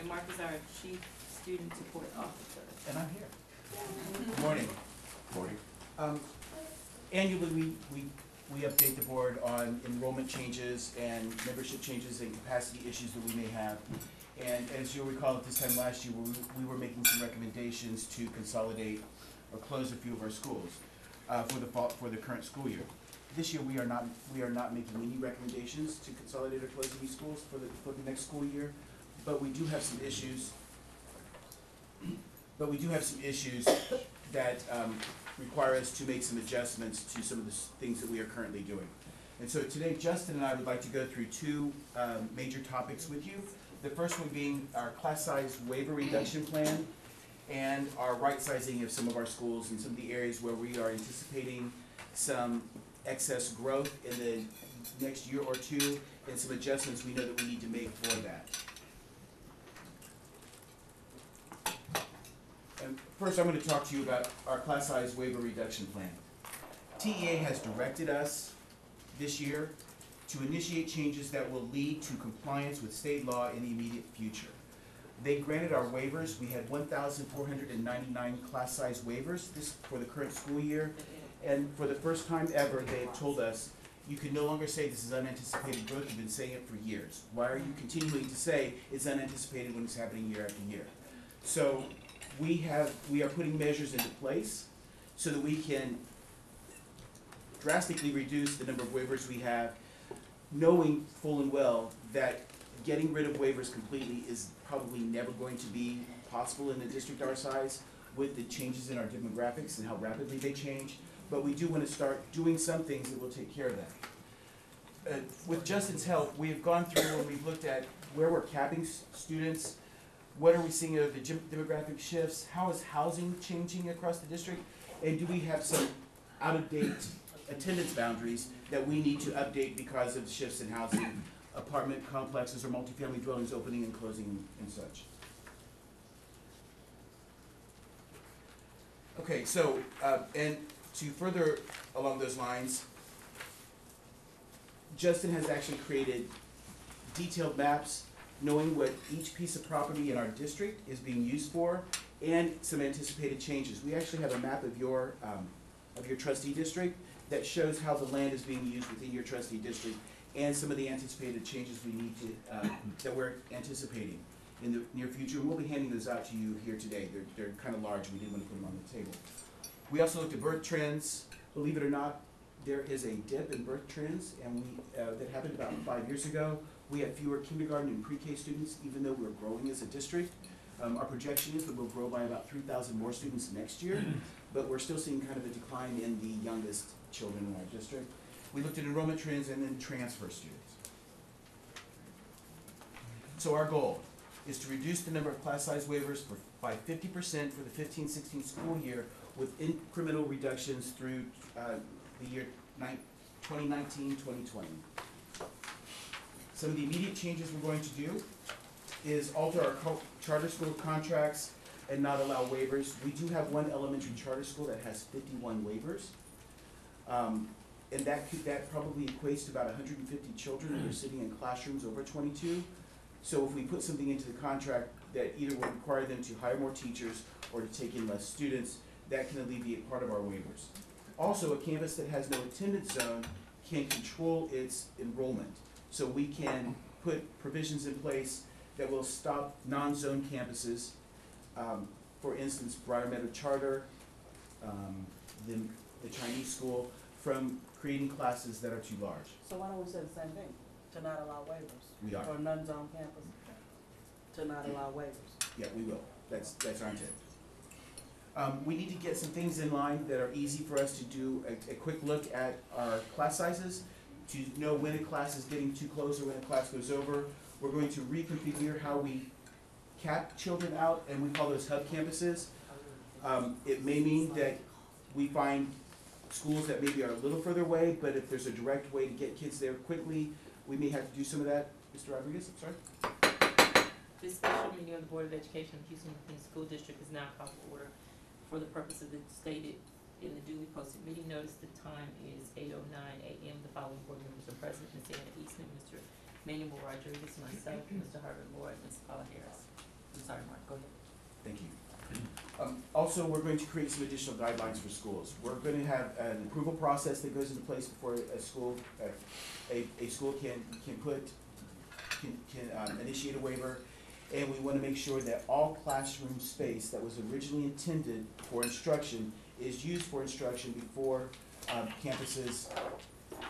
Mark is our Chief Student Support Officer. And I'm here. Good morning. Morning. Annually, we update the board on enrollment changes and membership changes and capacity issues that we may have. And as you'll recall, at this time last year, we were making some recommendations to consolidate or close a few of our schools for the current school year. This year, we are not making any recommendations to consolidate or close any schools for the next school year, but we do have some issues. That require us to make some adjustments to some of the things that we are currently doing. And so today, Justin and I would like to go through two major topics with you. The first one being our class size waiver reduction plan and our right sizing of some of our schools and some of the areas where we are anticipating some excess growth in the next year or two and some adjustments we know that we need to make for that. And first, I'm going to talk to you about our class size waiver reduction plan. TEA has directed us this year to initiate changes that will lead to compliance with state law in the immediate future. They granted our waivers. We had 1,499 class size waivers for the current school year. And for the first time ever, they have told us, you can no longer say this is unanticipated growth. You've been saying it for years. Why are you continuing to say it's unanticipated when it's happening year after year? So we are putting measures into place so that we can drastically reduce the number of waivers we have, knowing full and well that getting rid of waivers completely is probably never going to be possible in a district our size with the changes in our demographics and how rapidly they change. But we do want to start doing some things that will take care of that. With Justin's help, we have gone through and we've looked at where we're capping students, what are we seeing of the demographic shifts, how is housing changing across the district, and do we have some out-of-date attendance boundaries that we need to update because of shifts in housing, apartment complexes or multifamily dwellings opening and closing and such. Okay, so, and to further along those lines, Justin has actually created detailed maps knowing what each piece of property in our district is being used for and some anticipated changes. We actually have a map of your trustee district that shows how the land is being used within your trustee district and some of the anticipated changes we need to, that we're anticipating in the near future. And we'll be handing those out to you here today. They're kind of large. We didn't want to put them on the table. We also looked at birth trends. Believe it or not, there is a dip in birth trends, and that happened about 5 years ago. We have fewer kindergarten and pre-K students, even though we're growing as a district. Our projection is that we'll grow by about 3,000 more students next year, but we're still seeing kind of a decline in the youngest children in our district. We looked at enrollment trends and then transfer students. So our goal is to reduce the number of class size waivers by 50% for the 15-16 school year with incremental reductions through the year 2019-2020. Some of the immediate changes we're going to do is alter our charter school contracts and not allow waivers. We do have one elementary charter school that has 51 waivers. And that probably equates to about 150 children that are sitting in classrooms over 22. So if we put something into the contract that either would require them to hire more teachers or to take in less students, that can alleviate part of our waivers. Also, a campus that has no attendance zone can control its enrollment. So we can put provisions in place that will stop non-zone campuses, for instance, Briar Meadow Charter, the Chinese school, from creating classes that are too large. So why don't we say the same thing, to not allow waivers? We are. For non-zone campus, to not allow waivers? Yeah, we will. That's our intent. We need to get some things in line that are easy for us to do a quick look at our class sizes to know when a class is getting too close or when a class goes over. We're going to reconfigure how we cap children out, and we call those hub campuses. It may mean that we find schools that maybe are a little further away, but if there's a direct way to get kids there quickly, we may have to do some of that. Mr. Rodriguez, I'm sorry. This special meeting of the Board of Education of Houston Independent School District is now called to order for the purpose of the stated in the duly posted meeting notice. The time is 8:09 a.m. The following board members are present: Ms. Anna Eastman, Mr. Manuel Rodriguez, myself, Mr. Herbert Moore, and Ms. Paula Harris. Go ahead. Thank you. Also, we're going to create some additional guidelines for schools. We're going to have an approval process that goes into place before a school, a school can initiate a waiver. And we want to make sure that all classroom space that was originally intended for instruction is used for instruction before campuses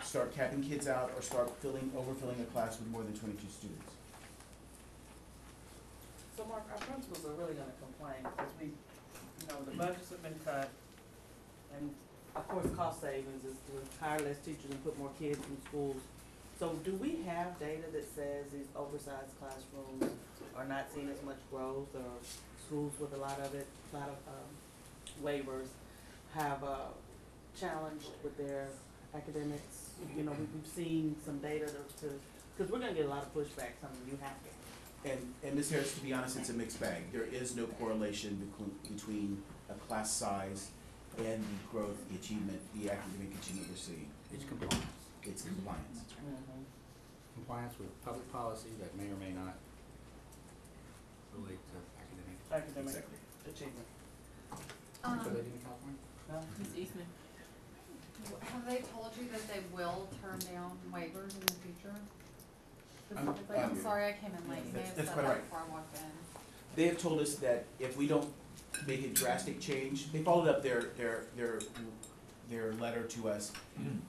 start capping kids out or start overfilling a class with more than 22 students. So Mark, our principals are really gonna complain because we, the budgets have been cut. And of course, cost savings is to hire less teachers and put more kids in schools. So do we have data that says these oversized classrooms are not seeing as much growth, or schools with a lot of waivers have challenged with their academics? We've seen some data because we're gonna get a lot of pushback, something you have to. And Ms. Harris, to be honest, it's a mixed bag. There is no correlation between a class size and the growth, the achievement, the academic achievement we're seeing. It's compliance. It's compliance. Mm-hmm. Compliance with public policy that may or may not relate to academic. Academic Exactly. achievement. Relating to California? No? Ms. Eastman? Have they told you that they will turn down waivers in the future? I'm sorry, I came in late, you may have said That's quite that right. before I walked in. They have told us that if we don't make a drastic change, they followed up their letter to us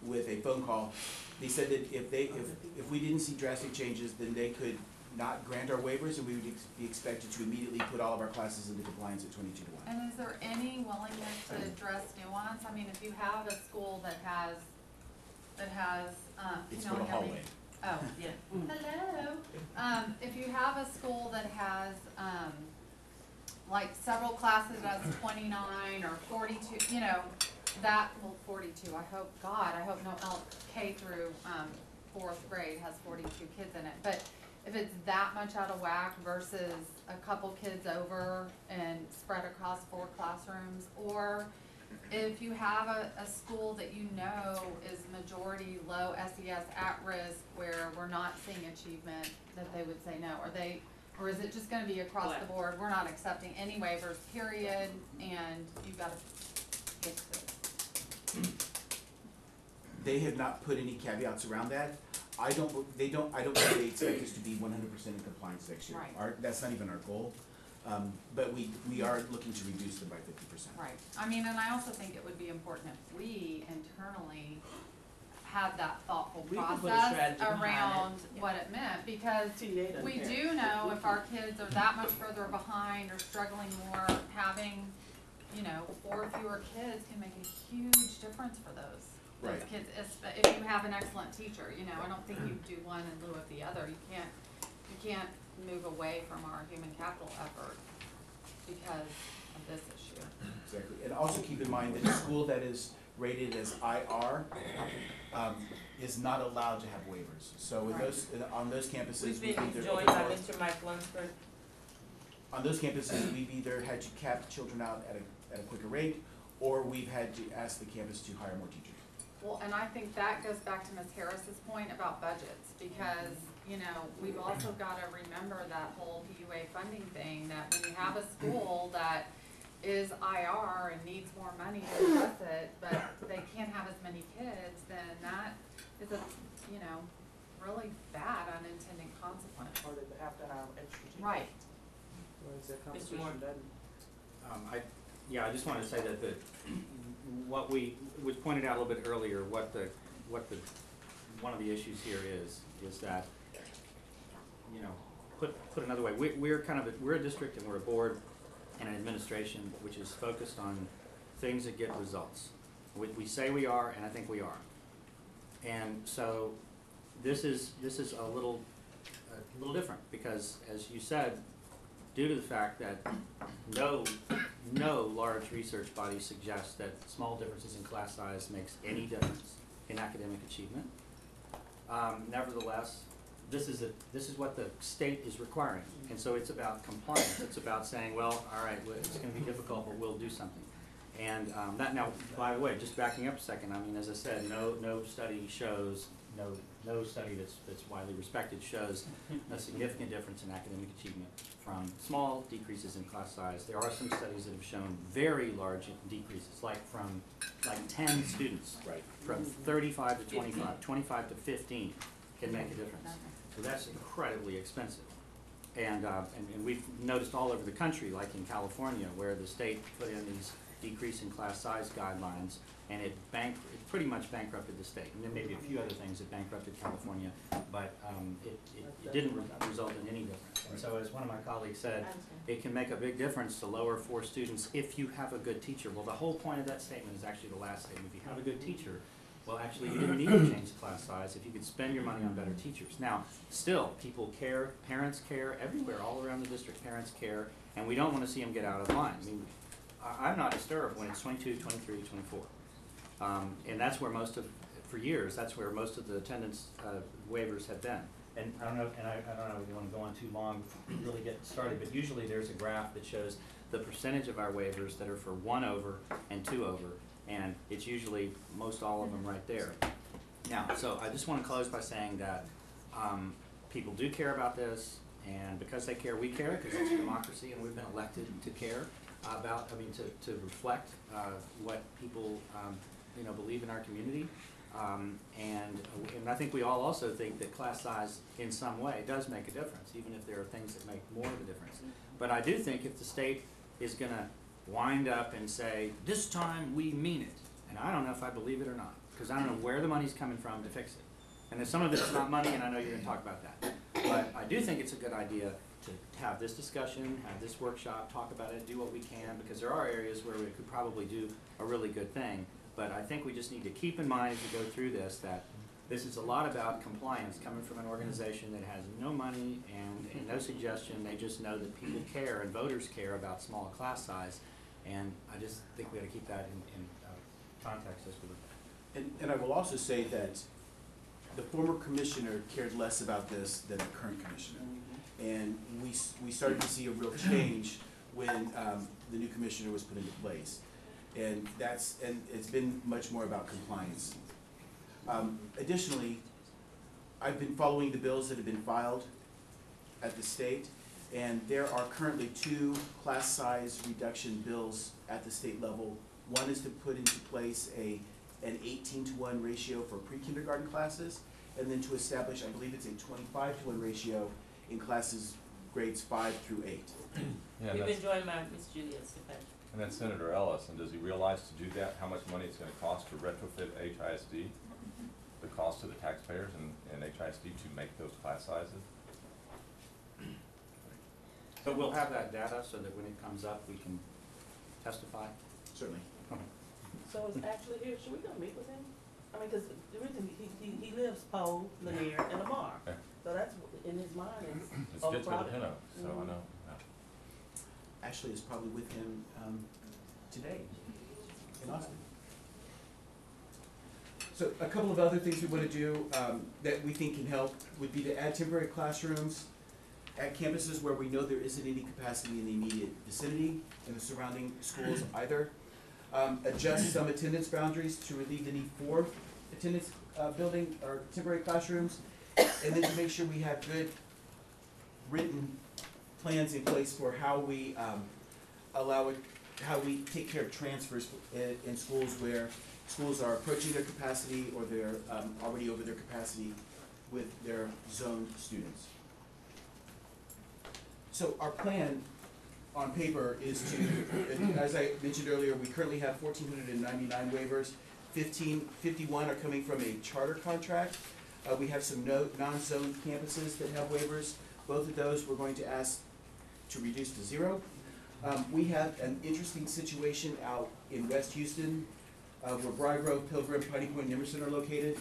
with a phone call. They said that if we didn't see drastic changes, then they could not grant our waivers, and we would be expected to immediately put all of our classes into compliance at 22 to 1. And is there any willingness to address nuance? I mean, if you have a school that has, It's you for know, the hallway. oh, Yeah. hello. If you have a school that has, like several classes that has 29 or 42, that, well, 42, I hope no K through, 4th grade has 42 kids in it. But if it's that much out of whack versus a couple kids over and spread across 4 classrooms, or if you have a school that is majority low SES at risk where we're not seeing achievement, that they would say no, or is it just gonna be across the board, we're not accepting any waivers, period, and you gotta fix it? They have not put any caveats around that. I don't think they expect us to be 100% in compliance next year. Right. That's not even our goal. But we are looking to reduce them by 50%. Right, and I also think it would be important if we internally had that thoughtful We could put a process strategy behind around it. what it meant, because TA doesn't we care. do know if our kids are that much further behind or struggling more, having, 4 fewer kids can make a huge difference for those Right. kids, if you have an excellent teacher, I don't think you do one in lieu of the other. You can't move away from our human capital effort because of this issue. Exactly. And also keep in mind that a school that is rated as IR is not allowed to have waivers. So with on those campuses, We've we've been either joined by Mr. Mike Lunsford. on those campuses, we've either had to cap children out at a quicker rate, or we've had to ask the campus to hire more teachers. Well, and I think that goes back to Ms. Harris's point about budgets, because, we've also gotta remember that whole PUA funding thing, that when you have a school that is IR and needs more money to address it, but they can't have as many kids, then that is a, really bad unintended consequence. Or they have to have extra teachers. Right. Whereas their Moore. competition doesn't. I just wanted to say that what was pointed out a little bit earlier, one of the issues here is that, put another way, we're a district and we're a board and an administration which is focused on things that get results. We say we are, and I think we are. And so this is a little different, because as you said, due to the fact that no large research body suggests that small differences in class size makes any difference in academic achievement. Nevertheless, this is what the state is requiring, and so it's about compliance. It's about saying, well, all right, it's going to be difficult, but we'll do something. And that now, by the way, just backing up a second, as I said, no study shows, no no study that's widely respected shows a significant difference in academic achievement from small decreases in class size. There are some studies that have shown very large decreases, like from 10 students, Right. from 35 to 25, 25 to 15 can make a difference. So that's incredibly expensive. And we've noticed all over the country, like in California, where the state put in these decrease in class size guidelines, and it pretty much bankrupted the state. And then maybe a few other things that bankrupted California, but it didn't result in any difference. And so as one of my colleagues said, it can make a big difference to lower 4 students if you have a good teacher. Well, the whole point of that statement is actually the last statement. If you have a good teacher, well, actually, you didn't need to change the class size if you could spend your money on better teachers. Now, still, people care, parents care, everywhere, all around the district, parents care, and we don't want to see them get out of line. I mean, I'm not disturbed when it's 22, 23, 24. And that's where for years, that's where most of the attendance waivers have been. And I don't know if you want to go on too long to really get started, but usually there's a graph that shows the percentage of our waivers that are for 1 over and 2 over, and it's usually most all of them right there. Now, so I just want to close by saying that people do care about this, and because they care, we care, because it's a democracy, and we've been elected to care about, to reflect what people, believe in our community. And I think we all also think that class size in some way does make a difference, even if there are things that make more of a difference. But I do think if the state is going to wind up and say, this time we mean it, and I don't know if I believe it or not, because I don't know where the money's coming from to fix it. And then some of it's not money, and I know you're going to talk about that. But I do think it's a good idea to have this discussion, have this workshop, talk about it, do what we can, because there are areas where we could probably do a really good thing. But I think we just need to keep in mind as we go through this that this is a lot about compliance coming from an organization that has no money and no suggestion. They just know that people care and voters care about small class size. And I just think we got to keep that in context as we look. And I will also say that the former commissioner cared less about this than the current commissioner. And we started to see a real change when the new commissioner was put into place. And it's been much more about compliance. Additionally, I've been following the bills that have been filed at the state, and there are currently 2 class size reduction bills at the state level. One is to put into place an 18-to-1 ratio for pre-kindergarten classes, and then to establish, I believe it's a 25-to-1 ratio in classes grades 5 through 8. Yeah, We've that's, enjoyed my Miss Juliet Stefan. and that's Senator Ellis, and does he realize to do that, how much money it's gonna cost to retrofit HISD? The cost to the taxpayers and HISD to make those class sizes? But we'll have that data so that when it comes up, we can testify. Certainly. So it's actually here, should we go meet with him? I mean, cause the reason he lives Poe, Lanier, and Lamar, Okay. so that's in his mind is It's gets with overcrowded. the Pinto, so I know, Ashley is probably with him today in Austin. So a couple of other things we want to do that we think can help would be to add temporary classrooms at campuses where we know there isn't any capacity in the immediate vicinity in the surrounding schools either. Adjust some attendance boundaries to relieve the need for attendance building or temporary classrooms, and then to make sure we have good written plans in place for how we how we take care of transfers in schools where schools are approaching their capacity or they're already over their capacity with their zone students. So our plan on paper is to, as I mentioned earlier, we currently have 1,499 waivers. 51 are coming from a charter contract. We have some non-zone campuses that have waivers. Both of those we're going to ask to reduce to 0. We have an interesting situation out in West Houston where Briar Grove, Pilgrim, Piney Point, and Emerson are located.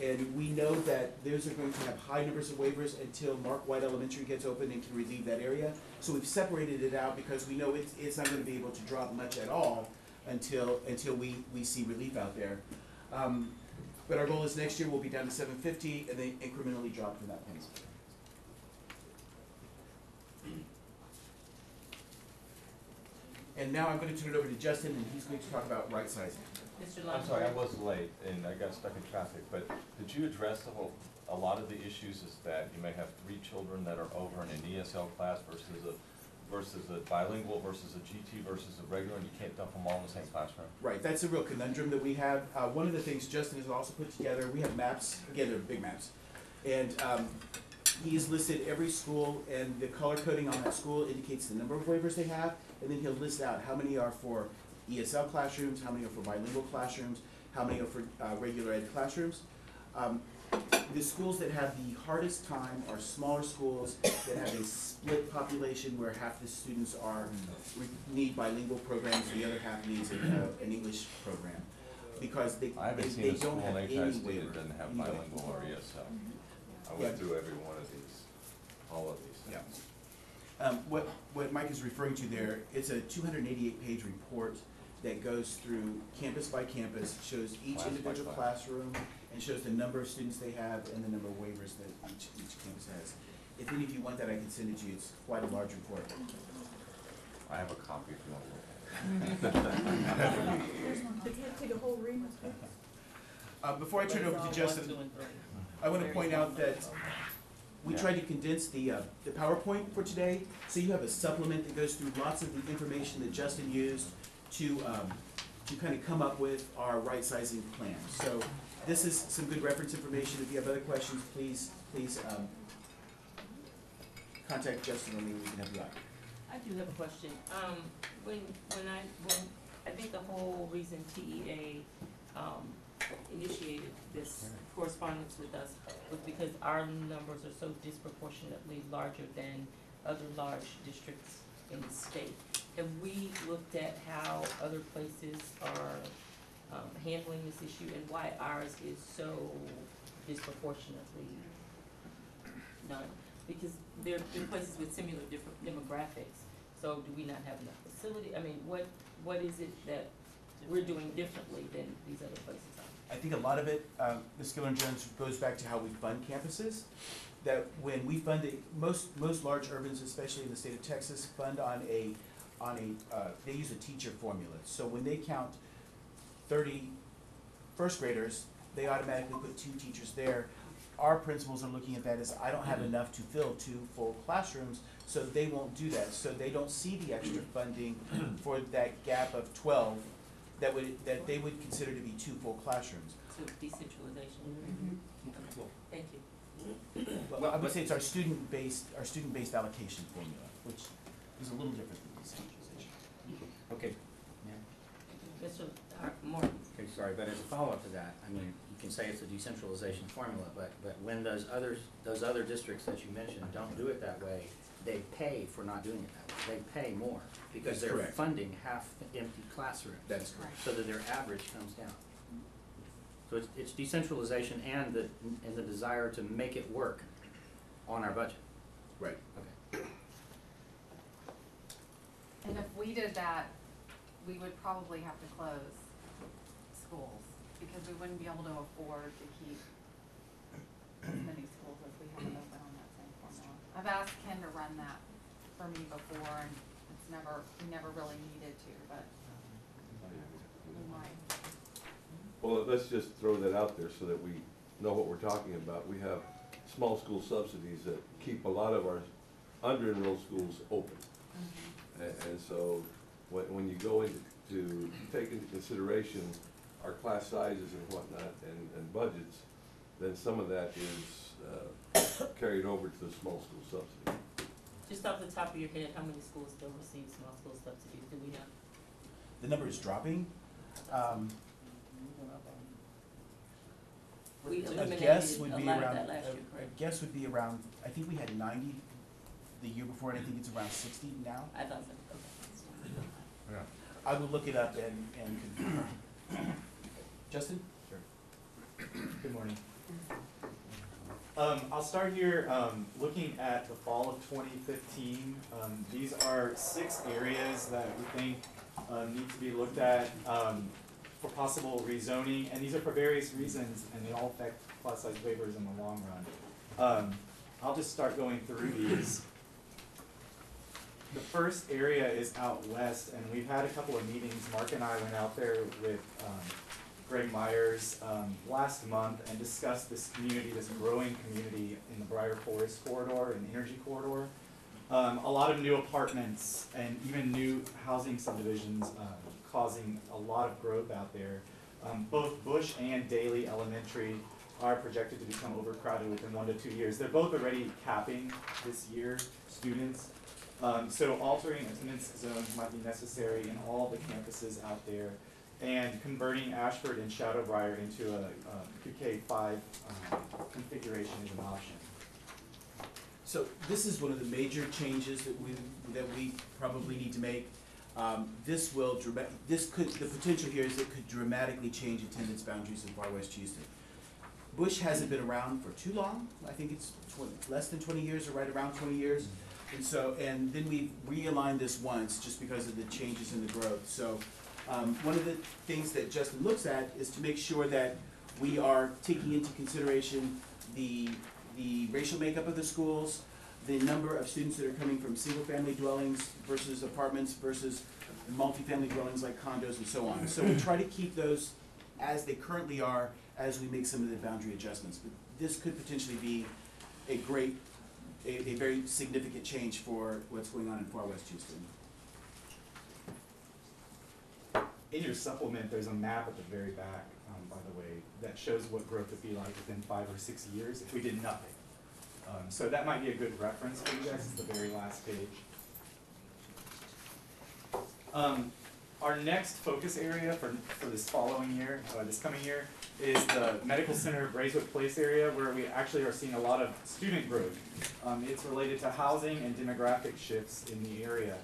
And we know that those are going to have high numbers of waivers until Mark White Elementary gets open and can relieve that area. So we've separated it out because we know it's not going to be able to drop much at all until we see relief out there. But our goal is next year we'll be down to 750 and then incrementally drop from that point. And now I'm gonna turn it over to Justin, and he's going to talk about right sizing. Mr. I'm sorry, I Longbridge? was late and I got stuck in traffic, but did you address a lot of the issues is that you may have 3 children that are over in an ESL class versus a bilingual versus a GT versus a regular, and you can't dump them all in the same classroom? Right, that's a real conundrum that we have. One of the things Justin has also put together, we have maps, again, they're big maps. And he's listed every school, and the color coding on that school indicates the number of waivers they have, and then he'll list out how many are for ESL classrooms, how many are for bilingual classrooms, how many are for regular ed classrooms. The schools that have the hardest time are smaller schools that have a split population where half the students need bilingual programs, the other half needs an English program. Because they I haven't seen they a school don't in have any HISD waiver. that doesn't have anyway. bilingual or ESL. I Yeah. went through every one of these, all of these Yeah. things. What Mike is referring to there, it's a 288-page report that goes through campus by campus, shows each Class by individual class. classroom, and shows the number of students they have and the number of waivers that each campus has. If any of you want that, I can send it to you. It's quite a large report. I have a copy if you want to look at it. They can't take a whole ream of Before I turn it over to Justin, 1, 2, and 3. I want to point out that we tried to condense the PowerPoint for today, so you have a supplement that goes through lots of the information that Justin used to kind of come up with our right sizing plan. So this is some good reference information. If you have other questions, please contact Justin or me, we can help you out. I do have a question. When I think the whole reason TEA, initiated this correspondence with us was because our numbers are so disproportionately larger than other large districts in the state. Have we looked at how other places are, handling this issue and why ours is so disproportionately none? Because there are places with similar different demographics, so do we not have enough facility? I mean, what is it that we're doing differently than these other places are? I think a lot of it, Ms. Gillern-Jones, goes back to how we fund campuses. That when we fund it, most large urbans, especially in the state of Texas, fund they use a teacher formula. So when they count 30 first graders, they automatically put 2 teachers there. Our principals are looking at that as, I don't have enough to fill 2 full classrooms, so they won't do that. So they don't see the extra funding for that gap of 12 that they would consider to be 2 full classrooms. So decentralization? Okay, thank you. Well, I would say it's our student-based allocation formula, which is a little different than decentralization. Okay, Mr. Martin? okay, sorry, but as a follow-up to that, I mean, you can say it's a decentralization formula, but when those other districts that you mentioned don't do it that way, they pay for not doing it that way. They pay more because That's they're correct. funding half-empty classrooms. That is correct. So that their average comes down. So it's decentralization and the desire to make it work on our budget. Right. Okay. And if we did that, we would probably have to close schools, because we wouldn't be able to afford to keep as many schools as we have open on that same formula. I've asked Ken to run that for me before, and we never really needed to, but we might. Well, let's just throw that out there so that we know what we're talking about. We have small school subsidies that keep a lot of our under-enrolled schools open. And so when you go into take into consideration our class sizes and whatnot and budgets, then some of that is carried over to the small school subsidy. Just off the top of your head, how many schools still receive small school subsidies, do we know? The number is dropping. We A eliminated guess a would be lot of around, that last year, a correct? guess would be around, I think we had 90 the year before, and I think it's around 60 now. I thought so, okay. Yeah. I will look it up and confirm. Justin? Good morning. I'll start here looking at the fall of 2015. These are 6 areas that we think need to be looked at for possible rezoning, and these are for various reasons, and they all affect class size waivers in the long run. I'll just start going through these. The first area is out west, and we've had a couple of meetings. Mark and I went out there with Greg Myers last month and discussed this community, this growing community in the Briar Forest corridor and energy corridor. A lot of new apartments and even new housing subdivisions causing a lot of growth out there. Both Bush and Daly Elementary are projected to become overcrowded within 1 to 2 years. They're both already capping this year students. So altering attendance zones might be necessary in all the campuses out there, and converting Ashford and Shadowbriar into a QK5 configuration is an option. So this is one of the major changes that we probably need to make. The potential here is it could dramatically change attendance boundaries in Far West Houston. Bush hasn't been around for too long. I think it's less than 20 years or right around 20 years. And then we realigned this once just because of the changes in the growth. So one of the things that Justin looks at is to make sure that we are taking into consideration the racial makeup of the schools, the number of students that are coming from single-family dwellings versus apartments versus multifamily dwellings like condos and so on. So we try to keep those as they currently are as we make some of the boundary adjustments. But this could potentially be a very significant change for what's going on in Far West Houston. In your supplement, there's a map at the very back, by the way, that shows what growth would be like within 5 or 6 years if we did nothing. So that might be a good reference for you guys. It's the very last page. Our next focus area for this following year, this coming year, is the Medical Center Braeswood Place area, where we actually are seeing a lot of student growth. It's related to housing and demographic shifts in the area.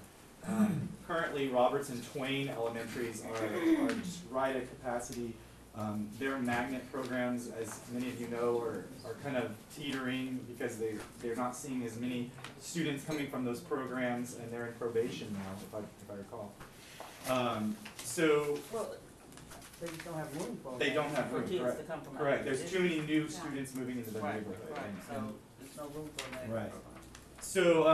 Currently, Roberts and Twain elementaries are just right at capacity. Their magnet programs, as many of you know, are kind of teetering because they're not seeing as many students coming from those programs, and they're in probation now, if I recall. Well, they just don't have room for them. They don't have for room, kids correct. to come from. Correct, other there's too many new Yeah. students moving into the Right, neighborhood. right, and- so there's no room for that. Right. So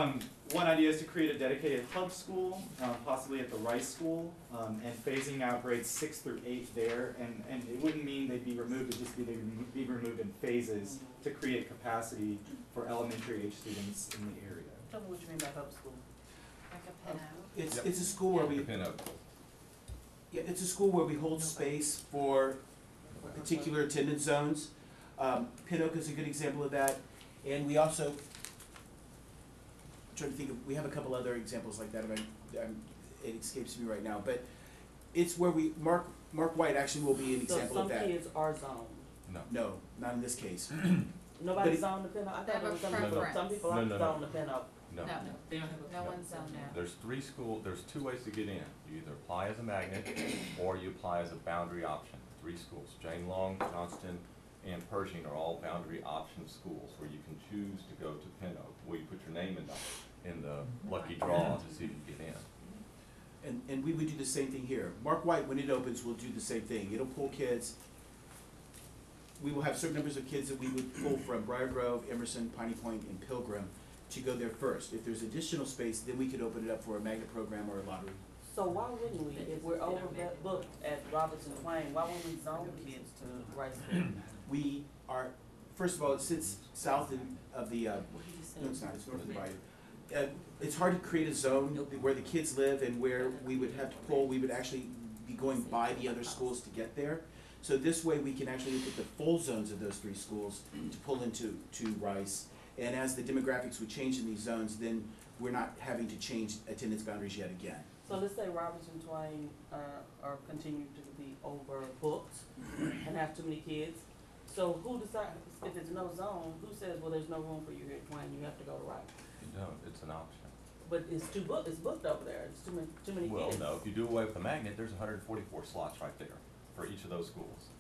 one idea is to create a dedicated hub school, possibly at the Rice School, and phasing out grades 6 through 8 there. And it wouldn't mean they'd be removed, it'd just be they'd be removed in phases to create capacity for elementary age students in the area. Tell me what you mean by hub school. Like a pinnout. It's a school where we it's a school where we hold space for particular attendance zones. Pin Oak is a good example of that, and we also, I'm trying to think of, we have a couple other examples like that, it escapes me right now, but it's where Mark White actually will be an example of So that. some kids are zoned. No, not in this case. Nobody's it- zoned to Pin Oak? I They thought have there a was some people, preference. some people No, aren't no, no. zoned to Pin Oak. No. They don't have a. No one's on there. There's there's 2 ways to get in. You either apply as a magnet or you apply as a boundary option. 3 schools, Jane Long, Johnston, and Pershing are all boundary option schools where you can choose to go to Pin Oak, where you put your name in the lucky draw to see if you get in. And we would do the same thing here. Mark White, when it opens, will do the same thing. It'll pull kids. We will have certain numbers of kids that we would pull from Briar Grove, Emerson, Piney Point, and Pilgrim to go there first. If there's additional space, then we could open it up for a magnet program or a lottery. So why wouldn't we, if we're overbooked at Robertson Twain, why wouldn't we zone kids to Rice School? We are, first of all, it sits south of the, no, it's not, it's north of the Bayou. It's hard to create a zone where the kids live and where we would have to pull, we would actually be going by the other schools to get there. So this way, we can actually look at the full zones of those 3 schools to pull into Rice. And as the demographics would change in these zones, then we're not having to change attendance boundaries yet again. So let's say Robertson Twain, are continue to be overbooked and have too many kids. So who decides, if there's no zone, who says, well, there's no room for you here at Twain, you have to go to Rice? You don't, it's an option. But it's booked over there, it's too many Well, kids. no, if you do away with the magnet, there's 144 slots right there for each of those schools.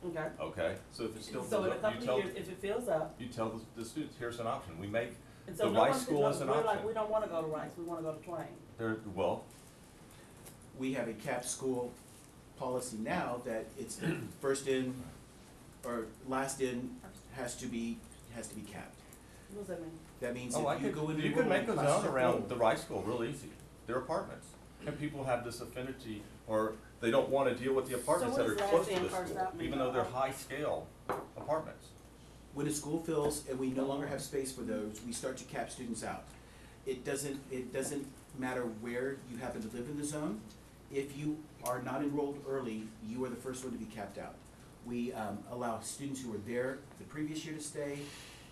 Okay. Okay, so if it's still So in a you couple tell of years, if it fills up, you tell the students, here's an option. We make and so the no Rice one says, School no, is an we're like, option. we don't wanna go to Rice, we wanna go to Twain. There, well, We have a capped school policy now that it's the first in or last in has to be capped. What does that mean? That means Oh, if you go in. you could make a zone around the Rice School real easy. They're apartments. And people have this affinity, or they don't wanna deal with the apartments So that what are does close last to in, the first school, out mean? even though they're high-scale apartments. When a school fills and we no longer have space for those, we start to cap students out. It doesn't matter where you happen to live in the zone. If you are not enrolled early, you are the first one to be capped out. We allow students who were there the previous year to stay,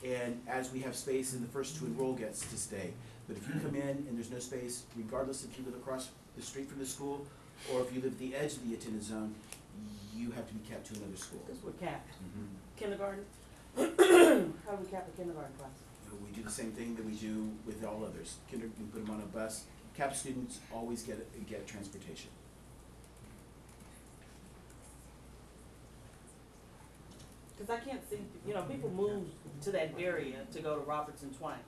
and as we have space, and the first to enroll gets to stay. But if you come in and there's no space, regardless if you live across the street from the school, or if you live at the edge of the attendance zone, you have to be capped to another school. Because we're capped. Mhm. Kindergarten? How do we cap a kindergarten class? We do the same thing that we do with all others. We put them on a bus. Cap students always get transportation. Because I can't see, you know, people move to that area to go to Robertson Twain.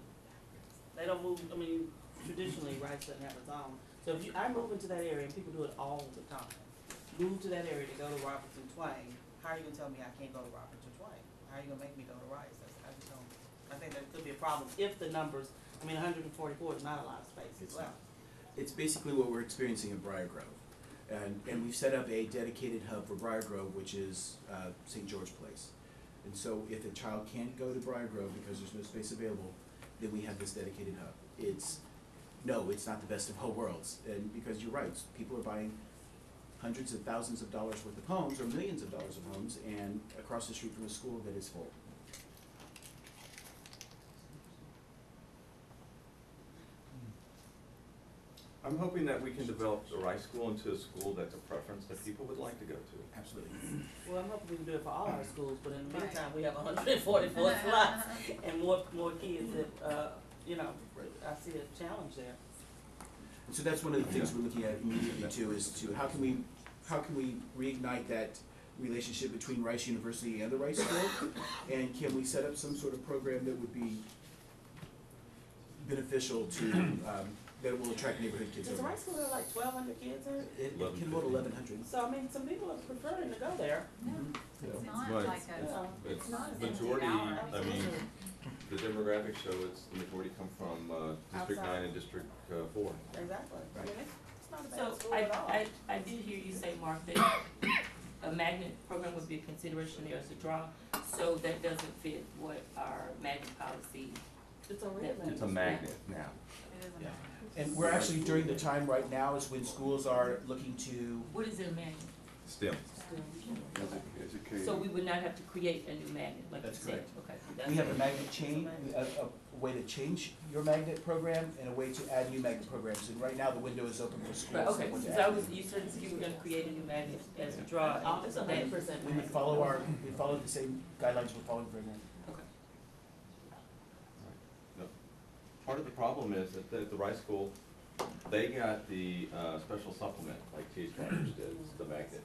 They don't move, I mean, traditionally, Rice doesn't have its own. So if I move into that area, and people do it all the time, move to that area to go to Robertson Twain, how are you gonna tell me I can't go to Robertson Twain? How are you gonna make me go to Rice? I just don't, I think that could be a problem if the numbers, I mean, 144 is not a lot of space as It's well. not. It's basically what we're experiencing in Briar Grove. And we've set up a dedicated hub for Briar Grove, which is St. George Place. And so if a child can't go to Briar Grove because there's no space available, then we have this dedicated hub. It's not the best of all worlds, and because you're right, people are buying hundreds of thousands of dollars worth of homes, or millions of dollars of homes, and across the street from a school that is full. I'm hoping that we can develop the Rice School into a school that's a preference that people would like to go to. Absolutely. Well, I'm hoping we can do it for all our schools, but in the Right. meantime, we have 144 slots and more kids that, you know, I see a challenge there. And so that's one of the things we're looking at immediately too, is to how can we reignite that relationship between Rice University and the Rice School? And can we set up some sort of program that would be beneficial to, that will attract neighborhood kids Does the over? Rice School have like 1,200 kids in it? It can hold 1,100. So, I mean, some people are preferring to go there. It's not Right. like a, Yeah. It's not an majority, empty hour. I mean, the demographics show it's, the majority come from, District Outside. 9 and District 4. Exactly. I Right. mean, it's not a bad So school at all. I did hear you say, Mark, that a magnet program would be a consideration there as a draw, so that doesn't fit what our magnet policy. It's a real It's a magnet now. it is a Yeah. magnet. And we're actually, during the time right now is when schools are looking to, What is their magnet? STEM. So we would not have to create a new magnet, like you That's said, correct. okay. we that's- have a magnet chain, a way to change your magnet program and a way to add new magnet programs. And right now, the window is open for schools. Right, okay, that want to so I add was, new. you said you were gonna create a new magnet as a draw, Oh, and it's that- 100%. We would follow the same guidelines we're following for now. okay. Part of the problem is that the Rice School, they got the special supplement, like T.H. Rogers did, the magnet.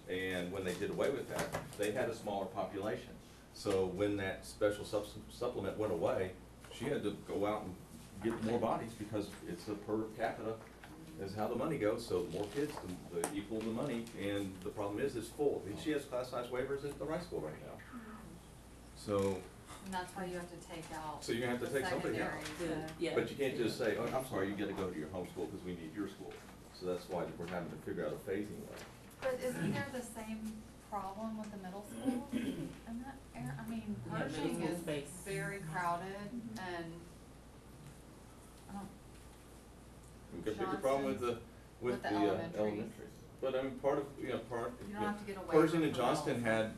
And when they did away with that, they had a smaller population. So when that special supplement went away, she had to go out and get more bodies because it's a per capita is how the money goes. So the more kids, the equal the money, and the problem is it's full. She has class size waivers at the Rice School right now. So, And that's why you have to take out. so you have to the take somebody out. secondary to- Yeah. But you can't just say, oh, I'm sorry, you gotta go to your home school because we need your school. So that's why we're having to figure out a phasing way. But isn't there the same problem with the middle school? And that, I mean, We have middle Pershing school is space. very crowded and, I don't, We've got a bigger problem with the With the elementaries. elementary. But I mean, part of, you don't have to get away Pershing and Johnston had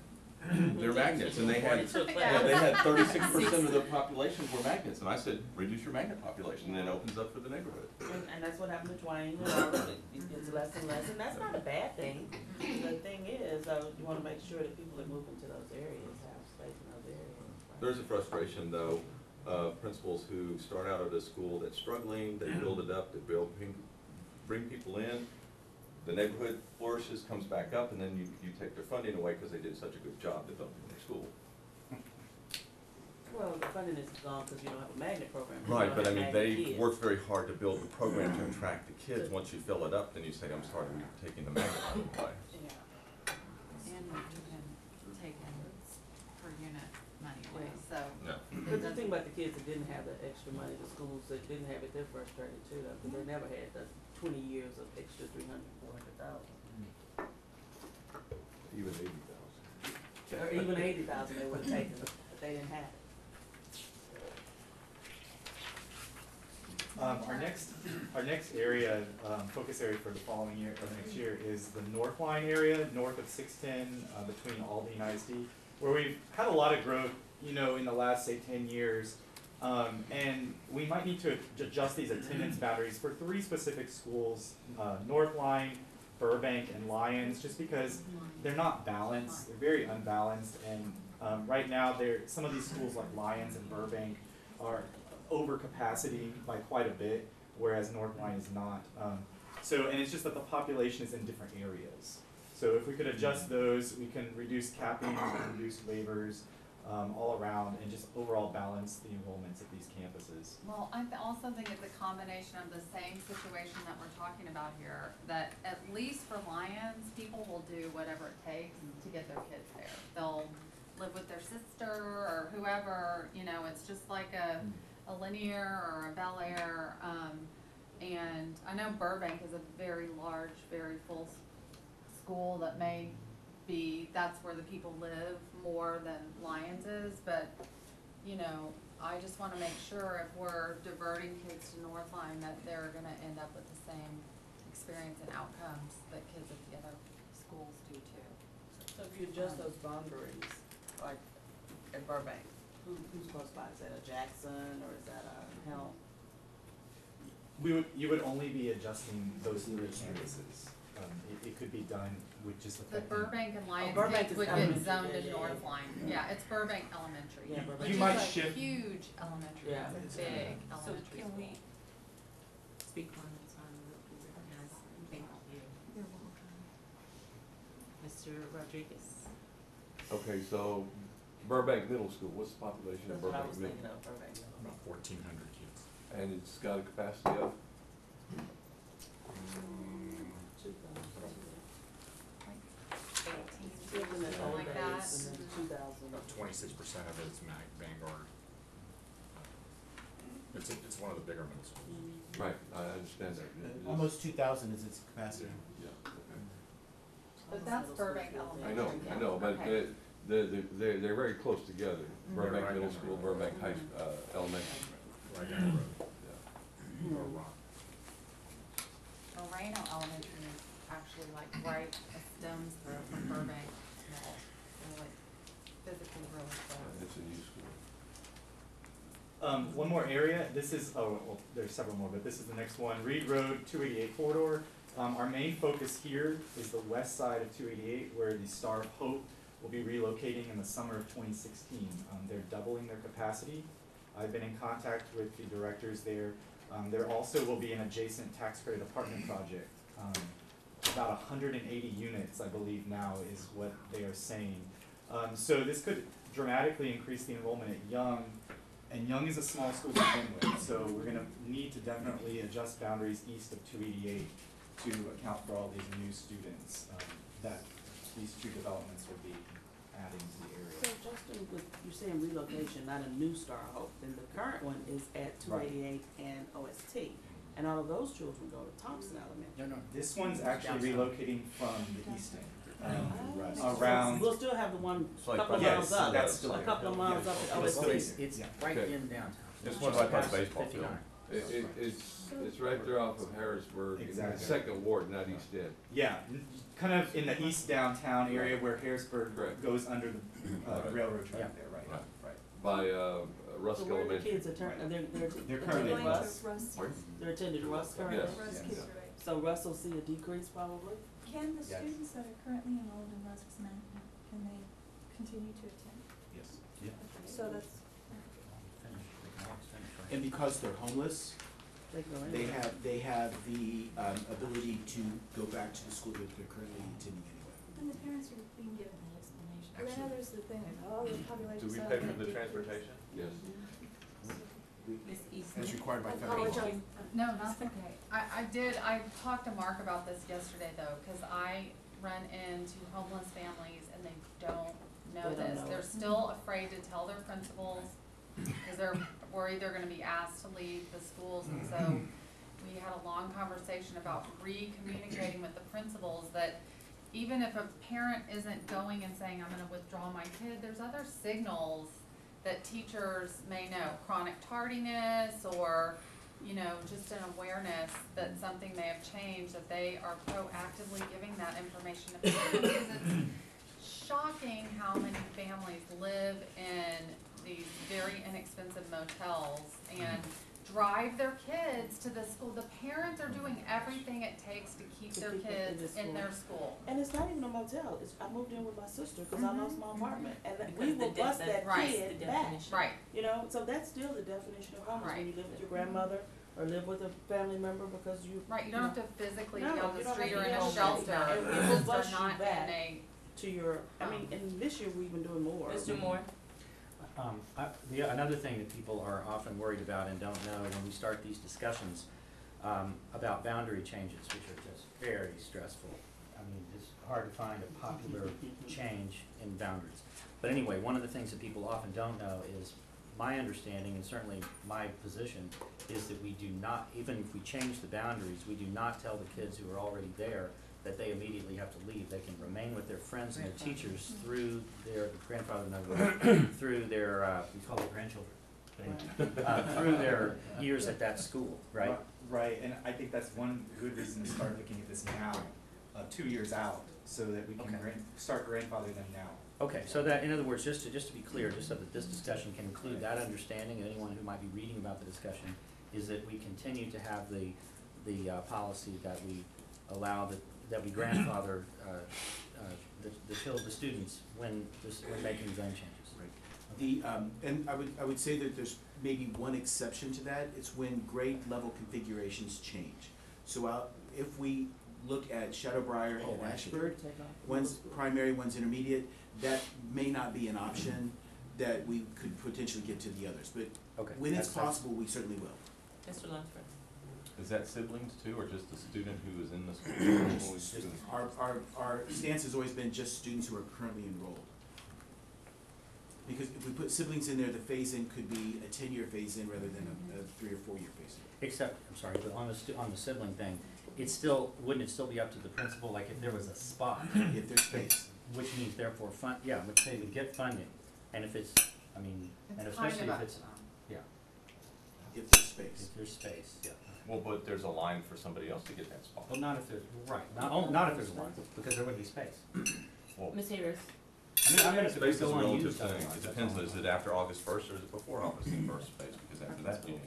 their magnets and they had, Yeah. they had 36% of the population were magnets. And I said, reduce your magnet population, and then it opens up for the neighborhood. And that's what happened to Twain, you know, it's less and less, and that's not a bad thing. The thing is, you wanna make sure that people that move into those areas have space in those areas. There's a frustration though, principals who start out at a school that's struggling, they build it up, they bring people in, the neighborhood flourishes, comes back up, and then you take their funding away because they did such a good job developing their school. Well, the funding is gone because you don't have a magnet program. You Right, don't but I have mean, magnet they kids. work very hard to build the program to attract the kids. Once you fill it up, then you say, I'm sorry, we're taking the magnet out of play. Yeah. and you can take in per unit money away, so. No. But the thing about the kids that didn't have that extra money, the schools that didn't have it, they're frustrated too, though, because they never had the 20 years of extra 300, 400,000. Even 80,000. Or even 80,000 they would have taken, but they didn't have it. Our next area, focus area for the following year, or the next year, is the North Line area, north of 610, between Albany and ISD, where we've had a lot of growth, in the last, say, 10 years. And we might need to adjust these attendance boundaries for 3 specific schools, North Line, Burbank, and Lyons, just because they're not balanced, they're very unbalanced, and right now, some of these schools like Lyons and Burbank are over capacity by quite a bit, whereas North Line is not. And it's just that the population is in different areas. So if we could adjust those, we can reduce capping, we can reduce waivers, all around, and just overall balance the enrollments at these campuses. Well, I also think it's a combination of the same situation that we're talking about here, that at least for Lions, people will do whatever it takes to get their kids there. They'll live with their sister or whoever, it's just like a Linear or a Bel Air, and I know Burbank is a very large, very full school that may be, that's where the people live more than Lyons is, but, I just wanna make sure if we're diverting kids to North Line that they're gonna end up with the same experience and outcomes that kids at the other schools do too. So if you adjust those boundaries, like at Burbank, who's close by? Is that a Jackson or is that a Helm? You would only be adjusting those 3 campuses. It could be done with just The affecting. Burbank and Lyons Burbank kids is would get elementary, zoned yeah, in yeah, North yeah. Line. Yeah, it's Burbank Elementary. Yeah, Burbank. Which You is might a shift- huge elementary, Yeah. it's a big So elementary can we school. speak one at a time, guys? Thank you. You're welcome. Mr. Rodriguez. Okay, so Burbank Middle School, what's the population of That's what I Burbank was Middle? thinking of, Burbank. About 1,400 kids. And it's got a capacity of? Children in Something old like days, that. and then 2,000. About 26% of it is Vanguard. It's one of the bigger middle schools. Right, I understand that. It is- Almost 2,000 is its capacity. Yeah, okay. But that's Burbank Elementary. I know, but Okay. they're very close together. Burbank Right Middle in the School, road. Burbank Elementary. Right down the road. Yeah. Or Rock. Moreno Elementary is actually like right a stone's throw from Burbank. Well, they're like physically really close. It's a new school. One more area, this is, there's several more, but this is the next one, Reed Road, 288 corridor. Our main focus here is the west side of 288, where the Star of Hope will be relocating in the summer of 2016. They're doubling their capacity. I've been in contact with the directors there. There also will be an adjacent tax credit apartment project. About 180 units, I believe now, is what they are saying. So this could dramatically increase the enrollment at Young, and Young is a small school to begin with, so we're gonna need to definitely adjust boundaries east of 288 to account for all these new students that these 2 developments will be adding to the So area. Justin, with, you're saying relocation, not a new Star of Hope, then the current one is at 288 and OST. And all of those children go to Thompson Elementary. No, this one's actually relocating from the east end. So Around, we'll still have the one It's like couple of yes, miles up, that's still a there. couple of miles up at It's, OST. it's Yeah. right Okay. in downtown. This one's right by the Past baseball 59. field. It's right there off of Harrisburg, in the Exactly. second ward, not East End. yeah, kind of in the east downtown area where Harrisburg Correct. goes under the Right. railroad track Yeah. there, right, Right. right. By So Rusk where are the Elementary. kids attending, they're They're currently attending in Russ? Russ. They're attending Russ currently? Yes. Russ Yes. kids are right. So Russ will see a decrease probably? Can the Yes. students that are currently enrolled in Rusk's Management, can they continue to attend? Yes. Yeah. Okay, so that's, And because they're homeless, They go in. they have the ability to go back to the school that they're currently attending anyway. then the parents are being given that explanation. But I know there's the thing, oh, the population. Do we size pay for might the decrease. transportation? Yes. Ms. Eastman. As required by I federal law. apologize. No, that's okay. I talked to Mark about this yesterday though, cause I run into homeless families and they don't know They don't this. know They're it. still afraid to tell their principals Cause we're either gonna be asked to leave the schools, and so we had a long conversation about re-communicating with the principals that even if a parent isn't going and saying, I'm gonna withdraw my kid, there's other signals that teachers may know, chronic tardiness or, you know, just an awareness that something may have changed, that they are proactively giving that information to parents. It's shocking how many families live in these very inexpensive motels and drive their kids to the school. The parents are doing everything it takes to keep To their keep them in kids the in school. their school. And it's not even a motel, I moved in with my sister, cause I lost my apartment, and we Because the will bust that Right. kid The back. definition. Right, You know, so that's still the definition of homeless, when Right. you live with your grandmother, or live with a family member because you. right, you don't have to physically be No, on you the don't street have or to in be a on the shelter, street. And we you will just are bust you not in back. a, To your, I mean, and this year we've been doing more. Mr. Moore? Another thing that people are often worried about and don't know when we start these discussions, about boundary changes, which are just very stressful. I mean, it's hard to find a popular change in boundaries. But anyway, one of the things that people often don't know is my understanding, and certainly my position, is that we do not, even if we change the boundaries, we do not tell the kids who are already there that they immediately have to leave. They can remain with their friends and their teachers through their grandfather, through their, we call it grandchildren, through their years at that school, right? Right, and I think that's one good reason to start looking at this now, 2 years out, so that we can Okay. start grandfathering them now. Okay, so that, in other words, just to be clear, just so that this discussion can include that understanding, and anyone who might be reading about the discussion, is that we continue to have the policy that we allow that we grandfather, the students when making zone changes. And I would say that there's maybe one exception to that, it's when grade level configurations change. So if we look at Shadowbriar and Ashford, one's primary, one's intermediate, that may not be an option that we could potentially give to the others, but Okay. when it's that's- possible, we certainly will. Mr. Lunsford? Is that siblings too, or just the student who is in the school? Only students? Our stance has always been just students who are currently enrolled. Because if we put siblings in there, the phase-in could be a 10-year phase-in rather than a 3 or 4 year phase-in. Except, I'm sorry, but on the sibling thing, wouldn't it still be up to the principal, like if there was a spot, If there's space. which means therefore which they would get funding, and if it's, I mean, and it's kind especially of if a, it's, yeah, If there's space. if there's space, yeah. Well, but there's a line for somebody else to get that spot. Well, not if there's, right, not if there's one, because there would be space. Well, Ms. Harris? I mean, I'm gonna space is a go relative unused thing. otherwise, It that's depends, all. is it after August first or is it before August first space? Because after that, you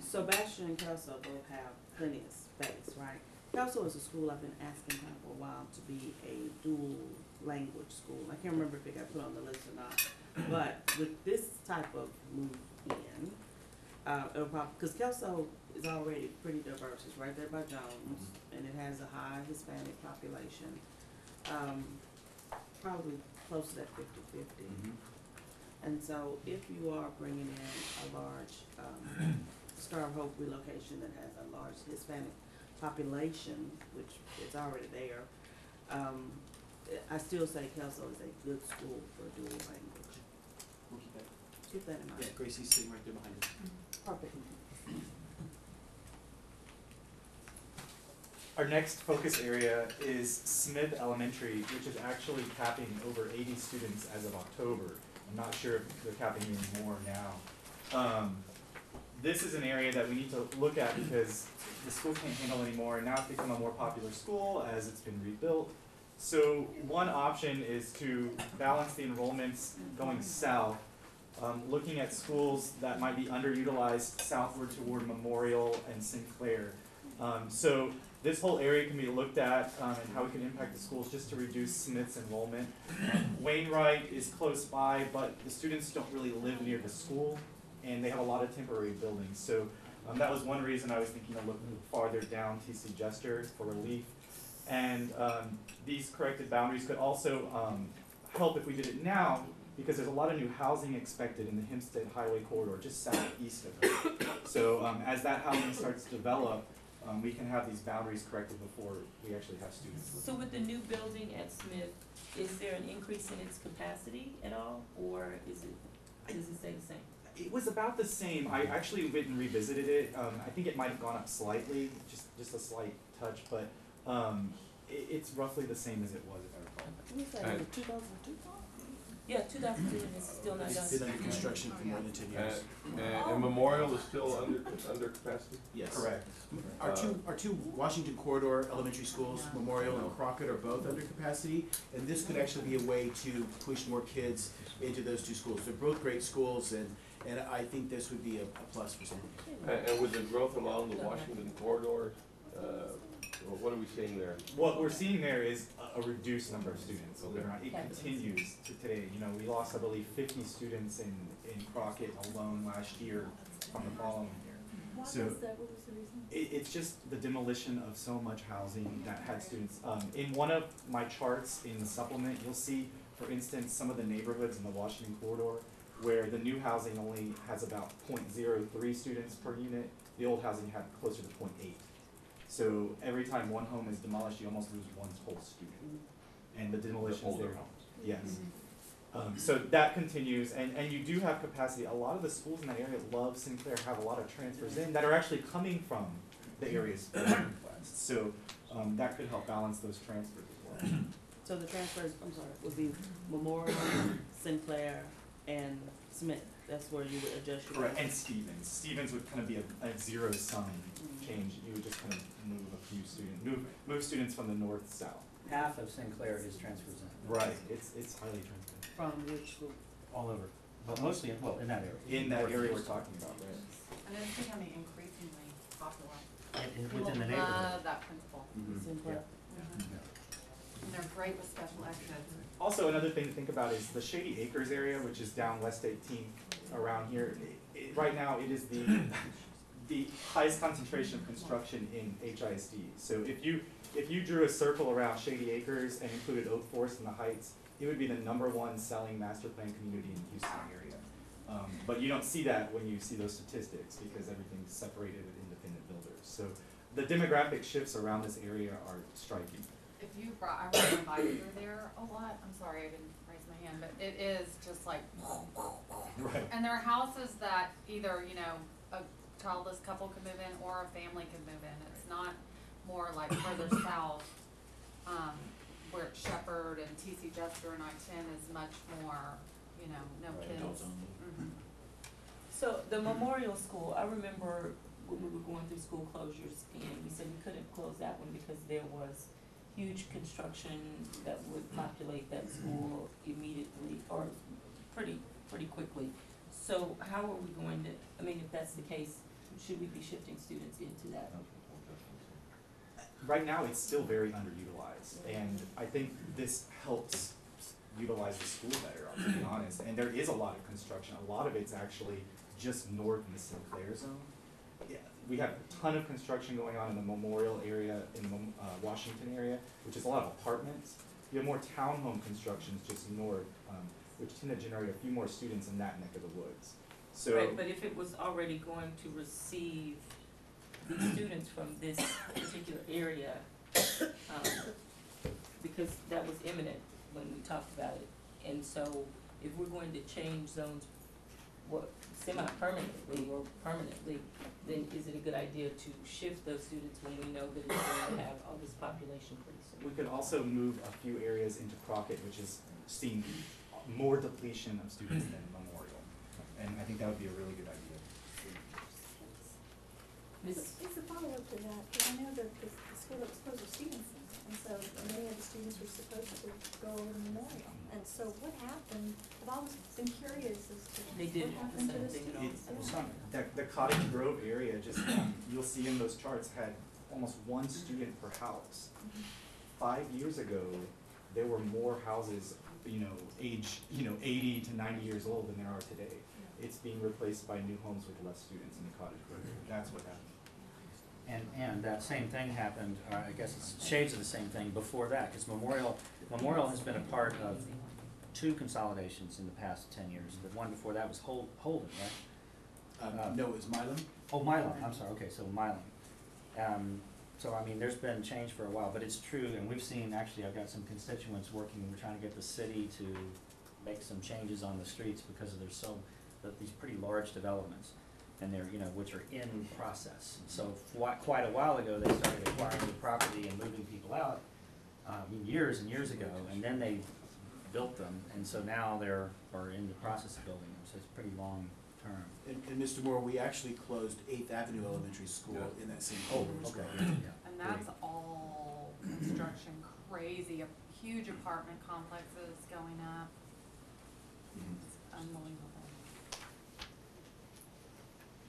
So Bastion and Kelso both have plenty of space, right? Kelso is a school I've been asking kind of for a while to be a dual language school. I can't remember if it got put on the list or not. But with this type of move in, it'll probably, because Kelso is already pretty diverse. It's right there by Jones, and it has a high Hispanic population. Probably close to that 50-50. And so if you are bringing in a large, Star of Hope relocation that has a large Hispanic population, which is already there, I still say Kelso is a good school for dual language. We'll keep that. Keep that in mind. Yeah, Gracie's sitting right there behind us. Perfect. Our next focus area is Smith Elementary, which is actually capping over 80 students as of October. I'm not sure if they're capping even more now. This is an area that we need to look at because the school can't handle anymore, and now it's become a more popular school as it's been rebuilt. So one option is to balance the enrollments going south, looking at schools that might be underutilized southward toward Memorial and Sinclair. So this whole area can be looked at and how we can impact the schools just to reduce Smith's enrollment. Wainwright is close by, but the students don't really live near the school, and they have a lot of temporary buildings. So that was one reason I was thinking of looking farther down TC Jester for relief. And these corrected boundaries could also help if we did it now, because there's a lot of new housing expected in the Hempstead Highway corridor, just southeast of it. So as that housing starts to develop, we can have these boundaries corrected before we actually have students. So with the new building at Smith, is there an increase in its capacity at all, or is it? Does it stay the same? It was about the same. I actually went and revisited it. I think it might have gone up slightly, just a slight touch, but it's roughly the same as it was, if I recall. Was that in 2002? Yeah, 2002, and it's still not done. It's been under construction for more than 10 years. And Memorial is still under capacity? Yes. Correct. Our two Washington Corridor elementary schools, Memorial and Crockett, are both under capacity, and this could actually be a way to push more kids into those two schools. They're both great schools, and I think this would be a plus for San Diego. And with the growth along the Washington corridor, what are we seeing there? What we're seeing there is a reduced number of students, believe it or not. It continues to today. You know, we lost, I believe, 50 students in Crockett alone last year from the following year. Why So- was that? What was the reason? It's just the demolition of so much housing that had students. In one of my charts in the supplement, you'll see, for instance, some of the neighborhoods in the Washington corridor where the new housing only has about 0.03 students per unit. The old housing had closer to 0.8. So every time one home is demolished, you almost lose one whole student. And the demolition is older there. homes. Yes. So that continues, and you do have capacity. A lot of the schools in that area love Sinclair, have a lot of transfers in that are actually coming from the areas west. So that could help balance those transfers as well. So the transfers, I'm sorry, would be Memorial, Sinclair, and Smith. That's where you would adjust your. Correct, and Stevens. Stevens would kind of be a zero-sum change. You would just kind of move a few students, move students from the north-south. Half of Sinclair is transfers in. Right. It's highly transferred. From which school? All over, but mostly, in that area. In that area we're talking about, right? And it's becoming increasingly popular. Within the People neighborhood. love that principal. Mhm. Sinclair. And they're great with special ed kids. Also, another thing to think about is the Shady Acres area, which is down West 18th around here. Right now, it is the highest concentration of construction in HISD. So if you drew a circle around Shady Acres and included Oak Forest and the Heights, it would be the #1 selling master plan community in the Houston area. But you don't see that when you see those statistics because everything's separated with independent builders. So the demographic shifts around this area are striking. If you brought, I ride my bike through there a lot, I'm sorry, I didn't raise my hand, but it is just like, Right. and there are houses that either, you know, a childless couple could move in or a family could move in. It's not more like further south, where it's Shepherd and TC Jester and I-10 is much more, you know, no Right, kids. adults only. Mhm. So the Memorial School, I remember when we were going through school closures, and we said we couldn't close that one because there was huge construction that would populate that school immediately or pretty quickly. So how are we going to, I mean, if that's the case, should we be shifting students into that? Right now, it's still very underutilized, and I think this helps utilize the school better, I'll be honest. And there is a lot of construction. A lot of it's actually just north in the Sinclair zone. Yeah, we have a ton of construction going on in the Memorial area, in the Washington area, which is a lot of apartments. You have more townhome constructions just north, which tend to generate a few more students in that neck of the woods. So. Right, but if it was already going to receive the students from this particular area, because that was imminent when we talked about it. And so if we're going to change zones, semi-permanently or permanently, then is it a good idea to shift those students when we know that it's going to have all this population pretty soon? We could also move a few areas into Crockett, which is seeing more depletion of students than Memorial. And I think that would be a really good idea. Ms. It's a follow-up to that, because I know that the school that was closed was Stevenson, and so many of the students were supposed to go over to Memorial. And so what happened, I've always been curious as to They did what the happened to same the thing at students. all. Yeah. The Cottage Grove area, just, you'll see in those charts, had almost one student per house. 5 years ago, there were more houses, age, 80 to 90 years old than there are today. It's being replaced by new homes with less students in the Cottage Grove area. That's what happened. And that same thing happened, I guess it's shades of the same thing before that, because Memorial has been a part of 2 consolidations in the past 10 years. The one before that was Holden, right? No, it was Milam. Oh, Milan, I'm sorry, okay, so Milan. So I mean, there's been change for a while, but it's true, and we've seen, actually, I've got some constituents working, we're trying to get the city to make some changes on the streets because there's these pretty large developments, and they're, you know, which are in process. So quite a while ago, they started acquiring the property and moving people out, years and years ago, and then they built them, and so now they're in the process of building them, so it's pretty long term. And Mr. Moore, we actually closed 8th Avenue Elementary School Yeah. in that same Oh, corridor as okay, well. yeah. And that's all construction crazy, huge apartment complexes going up. It's unbelievable.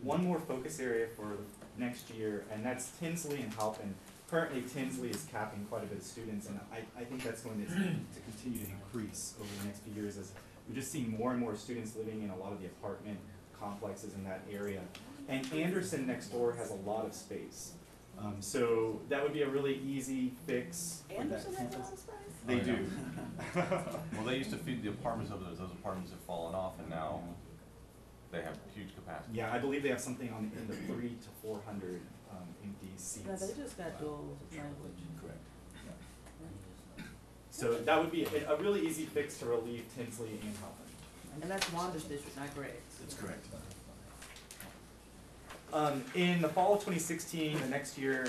One more focus area for next year, and that's Tinsley and Halpin. Currently, Tinsley is capping quite a bit of students, and I think that's going to continue to increase over the next few years as we're just seeing more and more students living in a lot of the apartment complexes in that area. And Anderson next door has a lot of space. So that would be a really easy fix for that Anderson has a campus. lot of space? They Oh, do. Well, they used to feed the apartments over there, those apartments have fallen off, and now they have huge capacity. Yeah, I believe they have something on in the 300 to 400 empty seats. No, they just got dual language. Correct. So that would be a really easy fix to relieve Tinsley and Halpin. And that's Wanda's district, not Greg's. That's correct. In the fall of 2016, the next year,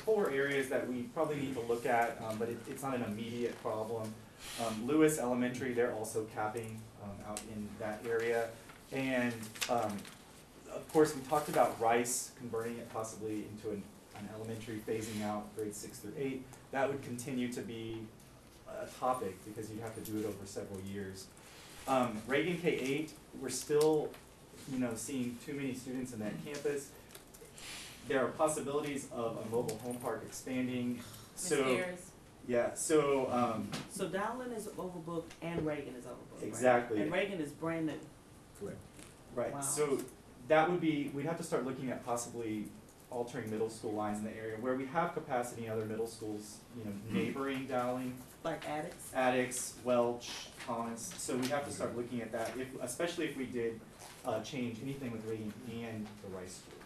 4 areas that we probably need to look at, but it's not an immediate problem. Lewis Elementary, they're also capping out in that area. And of course, we talked about Rice, converting it possibly into an elementary, phasing out grades 6 through 8. That would continue to be a topic because you'd have to do it over several years. Reagan K-8, we're still, you know, seeing too many students in that campus. There are possibilities of a mobile home park expanding. Ms. So Harris, yeah, so So Dowling is overbooked and Reagan is overbooked, right? exactly. And Reagan is brand new. Correct. Right, Wow. so that would be, we'd have to start looking at possibly altering middle school lines in the area where we have capacity in other middle schools, you know, neighboring Dowling, Like addicts? Addicts, Welch, Thomas. So we have to start looking at that, especially if we did change anything with Reagan and the Rice School.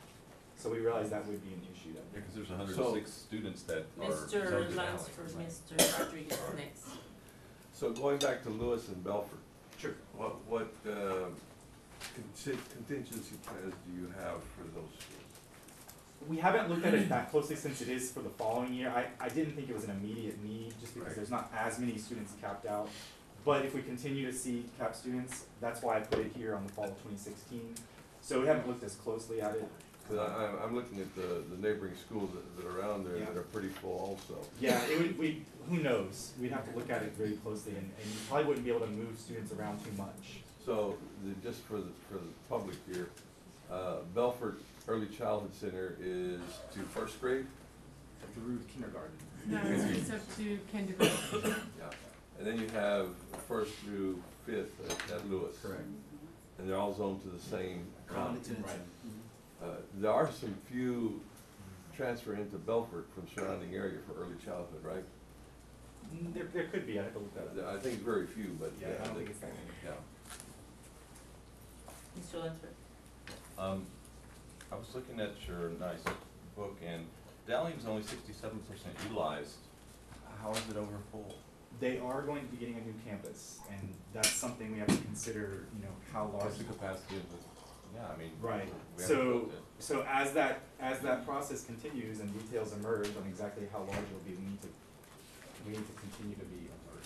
So we realized that would be an issue. Yeah, because there's 106 students that are zoned Mr. to Valley, Lunsford, right? Mr. Rodriguez is next. So going back to Lewis and Belford, Sure. what contingency plans do you have for those schools? We haven't looked at it that closely since it is for the following year. I didn't think it was an immediate need, just because Right. there's not as many students capped out. But if we continue to see capped students, that's why I put it here on the fall of 2016. So we haven't looked as closely at it. Cause I'm looking at the neighboring schools that are around there that Yeah. are pretty full also. Yeah, it would, who knows? We'd have to look at it very closely, and you probably wouldn't be able to move students around too much. So, just for the public here, Belford Early Childhood Center is to first grade? Through kindergarten. No, it's up to kindergarten. Yeah. And then you have first through 5th at Lewis. Correct. And they're all zoned to the same. Common attendance. Right. There are some few transfer into Belford from surrounding area for early childhood, right? There could be, I have to look that up. I think it's very few, but. Yeah, I don't think it's that many. Yeah. Mr. Lunsford, I was looking at your nice book, and Dowling's only 67% utilized. How is it over full? They are going to be getting a new campus, and that's something we have to consider, you know, how large. What's the capacity of the, yeah, I mean. Right, we haven't built it. so as that process continues and details emerge on exactly how large it'll be, we need to continue to be alert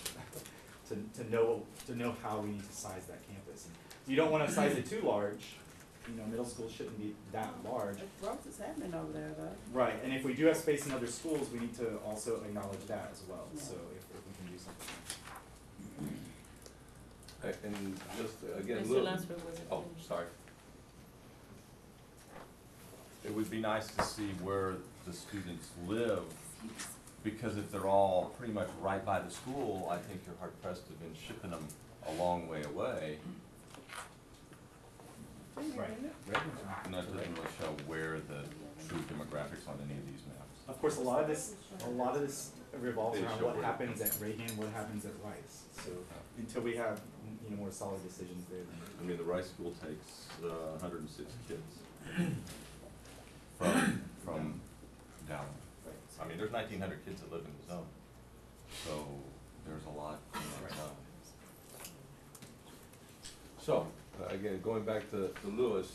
to know how we need to size that campus. And you don't wanna size it too large, you know, middle school shouldn't be that large. Growth is happening over there though. Right, and if we do have space in other schools, we need to also acknowledge that as well, Yeah. so if we can do something. And just, again, Mr. little. Lunsford was it? Oh, sorry. It would be nice to see where the students live, because if they're all pretty much right by the school, I think you're hard pressed to have been shipping them a long way away. Right. And that doesn't really show where the true demographics on any of these maps. Of course, a lot of this revolves They around show what where- happens at Reagan, what happens at Rice. So until we have, you know, more solid decisions there. I mean, the Rice School takes 106 kids from Dowling. I mean, there's 1,900 kids that live in the zone, so there's a lot in that zone. So, again, going back to Lewis,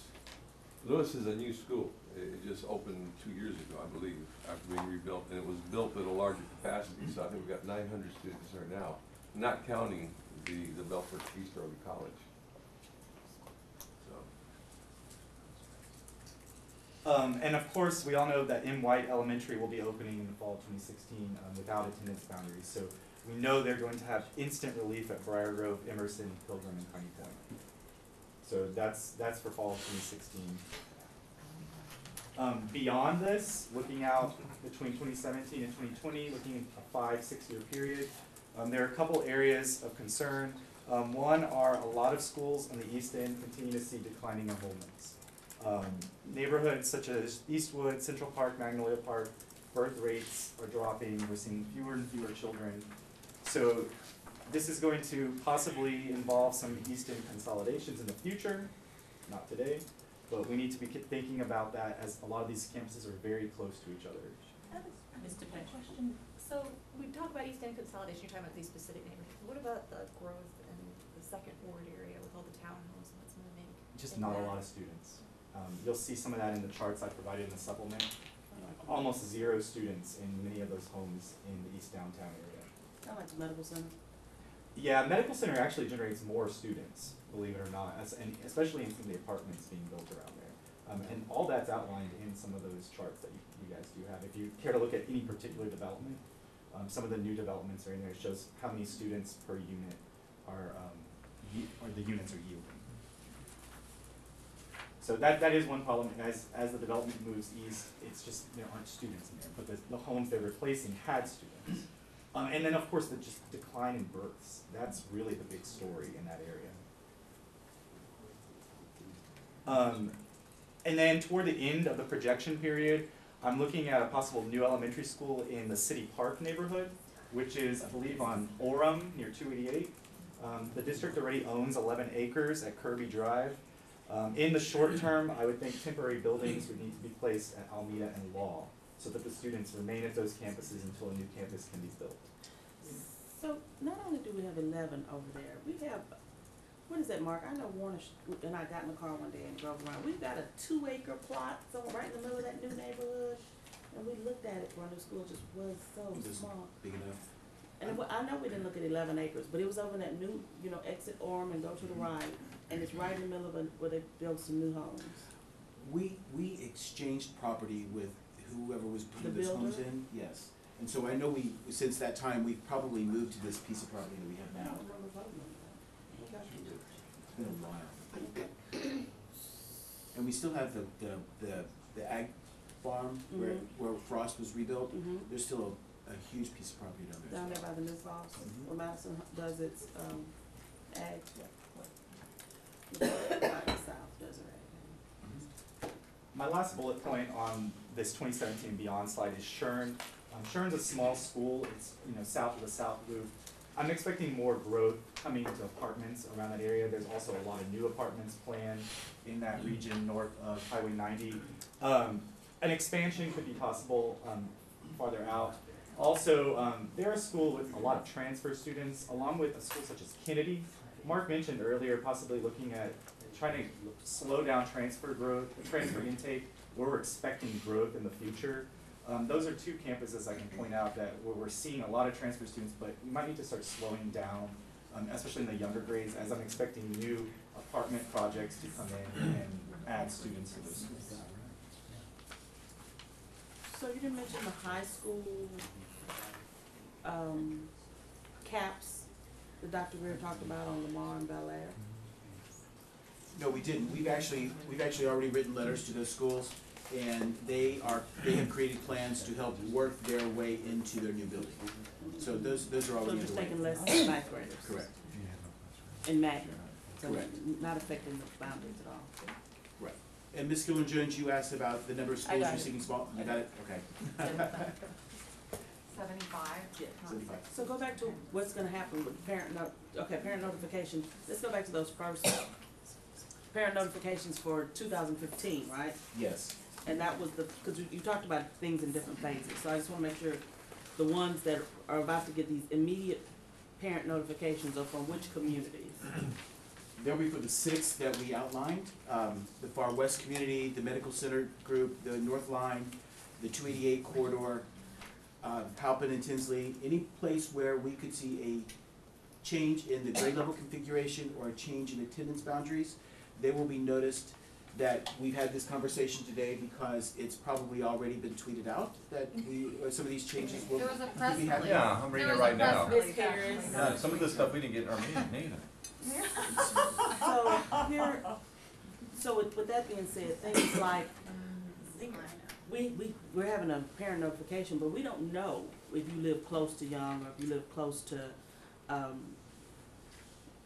Lewis is a new school. It just opened 2 years ago, I believe, after being rebuilt, and it was built at a larger capacity, so I think we've got 900 students there now, not counting the Belfort East Early College. So. And of course, we all know that M. White Elementary will be opening in the fall of 2016 without attendance boundaries. So we know they're going to have instant relief at Briar Grove, Emerson, Pilgrim, and Piney Point. So that's for fall of 2016. Beyond this, looking out between 2017 and 2020, looking at a 5-6 year period, there are a couple areas of concern. One are a lot of schools on the East End continue to see declining enrollments. Neighborhoods such as Eastwood, Central Park, Magnolia Park, birth rates are dropping. We're seeing fewer and fewer children. So this is going to possibly involve some East End consolidations in the future, not today, but we need to be thinking about that as a lot of these campuses are very close to each other. Mr. Page. Question, so we talk about East End consolidation, you're talking about these specific neighborhoods. What about the growth in the Second Ward area with all the townhomes and what's moving? Just in not a that? lot of students. You'll see some of that in the charts I provided in the supplement. Almost 0 students in many of those homes in the East Downtown area. Kind of like the medical center. Yeah, Medical Center actually generates more students, believe it or not, and especially in some of the apartments being built around there. And all that's outlined in some of those charts that you guys do have. If you care to look at any particular development, some of the new developments are in there. It shows how many students per unit are the units are yielding. So that is one problem. As the development moves east, it's just there aren't students in there, but the homes they're replacing had students. And then of course the just decline in births. That's really the big story in that area. And then toward the end of the projection period, I'm looking at a possible new elementary school in the City Park neighborhood, which is, I believe, on Orem near 288. The district already owns 11 acres at Kirby Drive. In the short term, I would think temporary buildings would need to be placed at Almeida and Law so that the students remain at those campuses until a new campus can be built. So not only do we have 11 over there, we have, what is that, Mark? I know Warner, and I got in the car one day and drove around. We've got a 2-acre plot somewhere right in the middle of that new neighborhood. And we looked at it for a new school, it just was so small. Big enough. And I know we didn't look at 11 acres, but it was over in that new, exit Orem and go to the right. And it's right in the middle of where they built some new homes. We exchanged property with whoever was putting The those homes builder? in, yes. And so I know since that time, we've probably moved to this piece of property that we have I now. don't remember voting on that. Okay. It's been a while. And we still have the ag farm where Frost was rebuilt. Mhm. There's still a huge piece of property down there. Down as there well. by the new falls, Mhm. where Madison does its, ag, South does her ag. My last bullet point on this 2017 Beyond slide is Shern. Shern's a small school. It's south of the South Loop. I'm expecting more growth coming into apartments around that area. There's also a lot of new apartments planned in that region north of Highway 90. An expansion could be possible farther out. Also, they're a school with a lot of transfer students, along with a school such as Kennedy. Mark mentioned earlier possibly looking at trying to slow down transfer intake, where we're expecting growth in the future. Those are 2 campuses I can point out that where we're seeing a lot of transfer students, but we might need to start slowing down, especially in the younger grades, as I'm expecting new apartment projects to come in and add students to those schools. So you didn't mention the high school, caps that Dr. Greer talked about on Lamar and Bel Air? No, we didn't. We've actually already written letters to those schools, and they have created plans to help work their way into their new building. So those are So already just underway. taking less ninth graders? Correct. In Magna? So Correct. not affecting the boundaries at all? Right. And Ms. Gillen-Jones, you asked about the number of schools got it. receiving small, you got it? Okay. 75? Yeah. 75. So go back to what's gonna happen with parent notification. Let's go back to those first parent notifications for 2015, right? Yes. And that was because you talked about things in different phases, so I just wanna make sure the ones that are about to get these immediate parent notifications are from which communities? They'll be for the 6 that we outlined, the Far West Community, the Medical Center Group, the North Line, the 288 corridor, Halpin and Tinsley, any place where we could see a change in the grade level configuration or a change in attendance boundaries, they will be noticed that we've had this conversation today because it's probably already been tweeted out that some of these changes will There was a press be happening. Yeah, I'm reading There it was a right now. press release, Ms. Harris. actually. Yeah, some of this stuff we didn't get in our meeting either. So here, so with that being said, things like, we're having a parent notification, but we don't know if you live close to Young or if you live close to,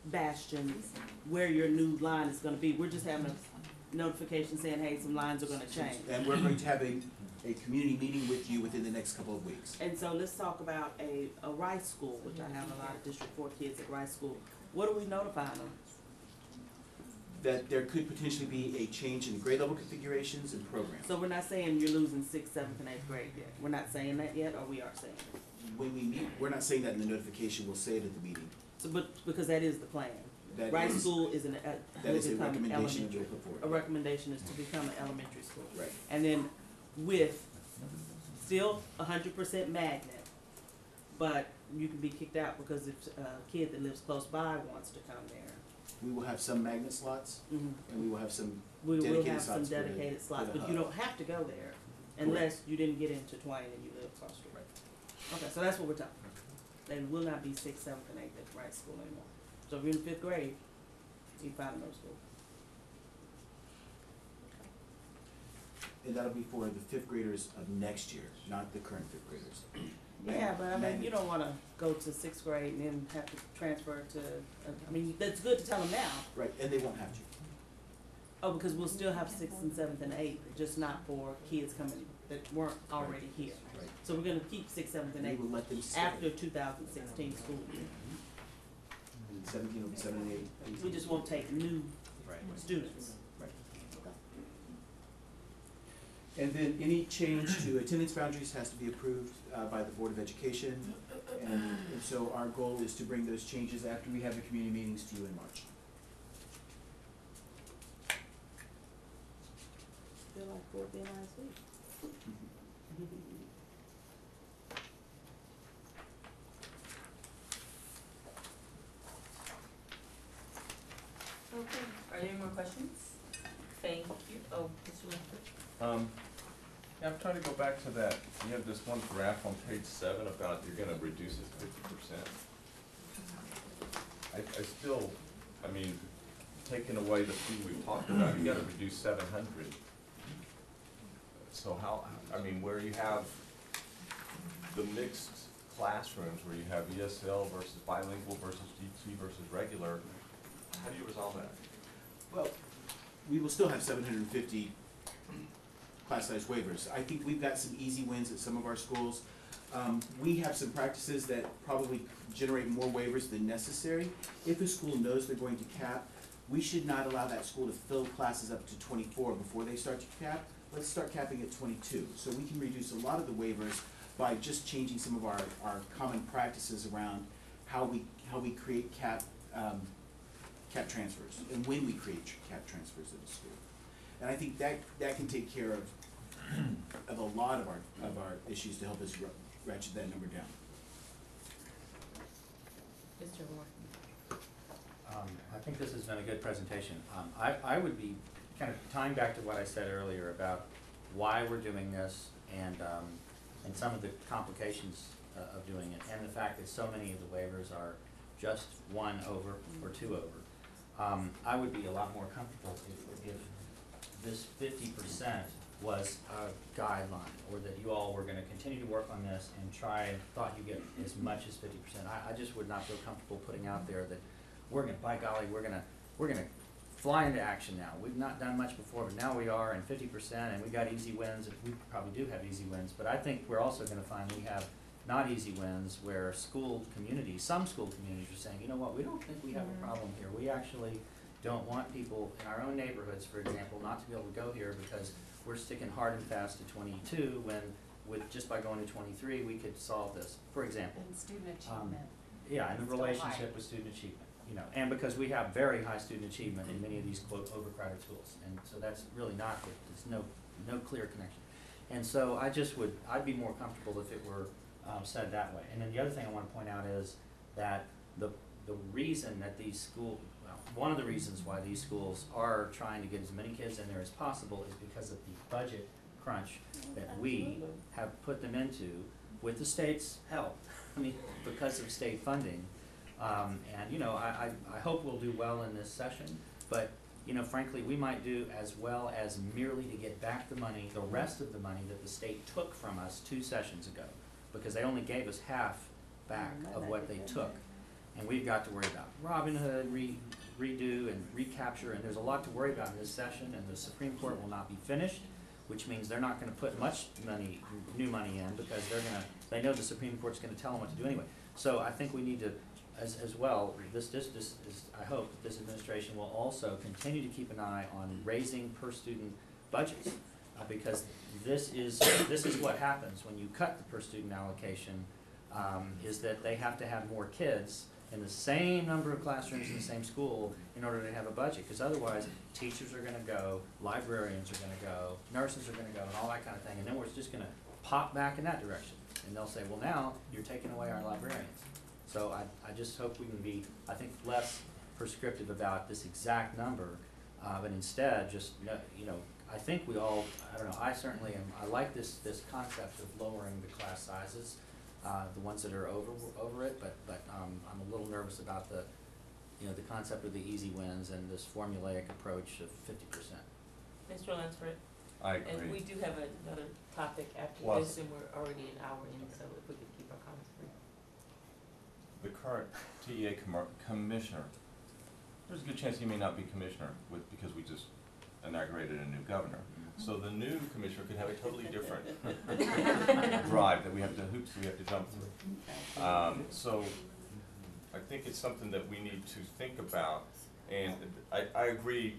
Bastion, where your new line is gonna be. We're just having a notification saying, hey, some lines are gonna change. And we're going to have a community meeting with you within the next couple of weeks. And so let's talk about a Rice school, which I have a lot of District 4 kids at Rice School. What are we notifying them? That there could potentially be a change in grade level configurations and programs. So we're not saying you're losing 6th, 7th, and 8th grade yet. We're not saying that yet, or we are saying it? When we meet, we're not saying that in the notification, we'll say it at the meeting. So, but, because that is the plan. That Rice is- School is That is a become recommendation that elementary. you'll put forward. A recommendation is to become an elementary school. Right. And then with still 100% magnet, but you can be kicked out because if a kid that lives close by wants to come there. We will have some magnet slots, Mhm. and we will have some We will dedicated have some slots for the- dedicated slots, for the but you hub. don't have to go there unless you didn't get into Twain and you live across the road. Okay, so that's what we're talking about. They will not be 6th, 7th, and 8th at Rice School anymore. So if you're in 5th grade, you find another school. And that'll be for the 5th graders of next year, not the current 5th graders. Yeah, but I mean, Magnet. you don't wanna go to 6th grade and then have to transfer to, I mean, that's good to tell them now. Right, and they won't have to. Oh, because we'll still have 6th and 7th and 8th, just not for kids coming that weren't already here. Right. So we're gonna keep 6th, 7th, and We 8th will let them stay. after 2016 school year. And 17 will be 7 and 8. 18. We just won't take new Right. students. Right. And then any change to attendance boundaries has to be approved by the Board of Education. And so our goal is to bring those changes after we have the community meetings to you in March. Feel like 4th being last week. Okay, are there any more questions? Thank you. Oh, Mr. Langford? Yeah, I'm trying to go back to that, you have this one graph on page 7 about you're gonna reduce it 50%. I still, I mean, taking away the fee we've talked about, you gotta reduce 700. So how, I mean, where you have the mixed classrooms, where you have ESL versus bilingual versus GT versus regular, how do you resolve that? Well, we will still have 750 class size waivers. I think we've got some easy wins at some of our schools. We have some practices that probably generate more waivers than necessary. If a school knows they're going to cap, we should not allow that school to fill classes up to 24 before they start to cap. Let's start capping at 22. So we can reduce a lot of the waivers by just changing some of our common practices around how we create cap transfers and when we create cap transfers at a school. And I think that can take care of a lot of our issues to help us ratchet that number down. Mr. Moore? I think this has been a good presentation. I would be kind of tying back to what I said earlier about why we're doing this and some of the complications of doing it, and the fact that so many of the waivers are just 1 over or 2 over. I would be a lot more comfortable if this 50% was a guideline, or that you all were gonna continue to work on this and thought you get as much as 50%. I just would not feel comfortable putting out there that we're gonna, by golly, we're gonna fly into action now. We've not done much before, but now we are, and 50%, and we got easy wins, and we probably do have easy wins, but I think we're also gonna find we have not easy wins where some school communities are saying, you know what, we don't think we have a problem here. We actually don't want people in our own neighborhoods, for example, not to be able to go here because we're sticking hard and fast to 22 when just by going to 23 we could solve this, for example. And student achievement. Yeah, and the Still high. relationship with student achievement. you know, and because we have very high student achievement in many of these quote overcrowded schools, and so that's really not, there's no clear connection. And so I'd be more comfortable if it were said that way. And then the other thing I wanna point out is that the reason that these one of the reasons why these schools are trying to get as many kids in there as possible is because of the budget crunch that we have put them into with the state's help. I mean, because of state funding. And, you know, I hope we'll do well in this session, but, you know, frankly, we might do as well as merely to get back the money, the rest of the money that the state took from us 2 sessions ago, because they only gave us half back of what they took. And we've got to worry about Robin Hood, redo and recapture, and there's a lot to worry about in this session, and the Supreme Court will not be finished, which means they're not gonna put much new money in, because they know the Supreme Court's gonna tell them what to do anyway. So I think we need to, as well, I hope that this administration will also continue to keep an eye on raising per student budgets, because this is what happens when you cut the per student allocation, is that they have to have more kids in the same number of classrooms in the same school in order to have a budget, because otherwise teachers are gonna go, librarians are gonna go, nurses are gonna go, and all that kind of thing, and then we're just gonna pop back in that direction. And they'll say, well, now you're taking away our librarians. So I just hope we can be, I think, less prescriptive about this exact number, but instead just, you know, I think we all, I don't know, I certainly am, I like this concept of lowering the class sizes, the ones that are over it, but I'm a little nervous about the, you know, the concept of the easy wins and this formulaic approach of 50%. Mr. Lansford? I agree. And we do have another topic after Plus- this, and we're already an hour in, so if we could keep our comments brief. The current TEA commissioner, there's a good chance he may not be commissioner because we just inaugurated a new governor. So the new commissioner could have a totally different drive that hoops we have to jump through. So I think it's something that we need to think about, and I agree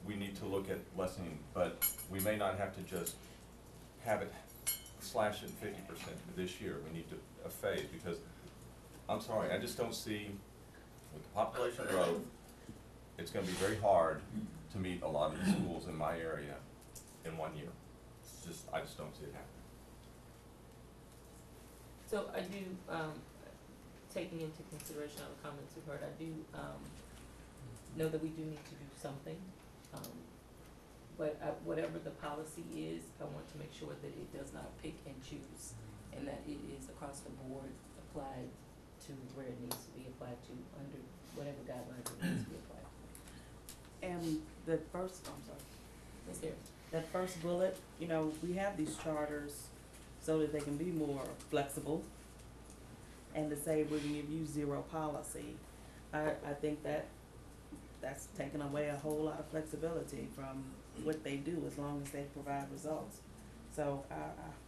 we need to look at lessening, but we may not have to just have it slash it 50% for this year. We need to phase, because I'm sorry, I just don't see, with the population growth, it's gonna be very hard to meet a lot of the schools in my area in 1 year. I just don't see it happening. So I do, taking into consideration all the comments we've heard, I do, know that we do need to do something. But whatever the policy is, I want to make sure that it does not pick and choose, and that it is across the board applied to where it needs to be applied to, under whatever guidelines it needs to be applied. And the first, I'm sorry, Ms. Harris? that first bullet, you know, we have these charters so that they can be more flexible. And to say we're gonna give you zero policy, I think that's taking away a whole lot of flexibility from what they do, as long as they provide results. So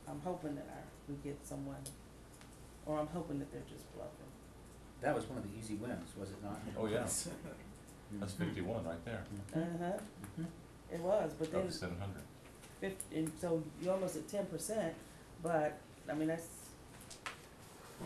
I'm hoping that we get someone, or I'm hoping that they're just bluffing. That was one of the easy wins, was it not? Oh, yeah. That's 51 right there. Uh-huh, it was, but then Up to 700. and so you're almost at 10%, but, I mean, that's,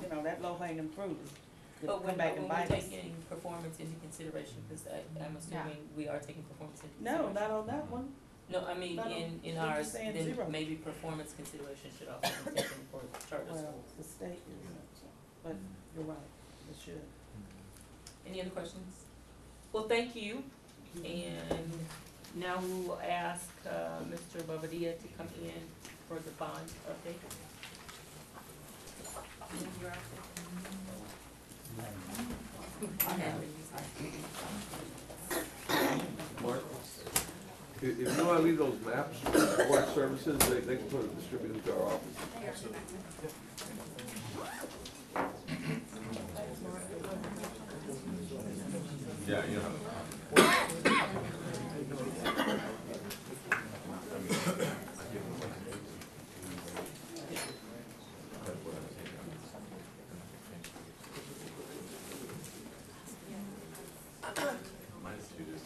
you know, that low hanging fruit is, could But come back and bite we're us. taking performance into consideration, because I'm assuming we are taking performance into No, consideration. not on that one. No, I mean, not on- in we're ours, just saying then zero. maybe performance consideration should also be taken for charter Well, schools. the state isn't, so, but you're right, it should. Any other questions? Well, thank you, and now we will ask, Mr. Bobadilla to come in for the bond update. Mark, if you wanna leave those maps, work services, they can put it, distribute them to our office. Yeah, you know. My attitude is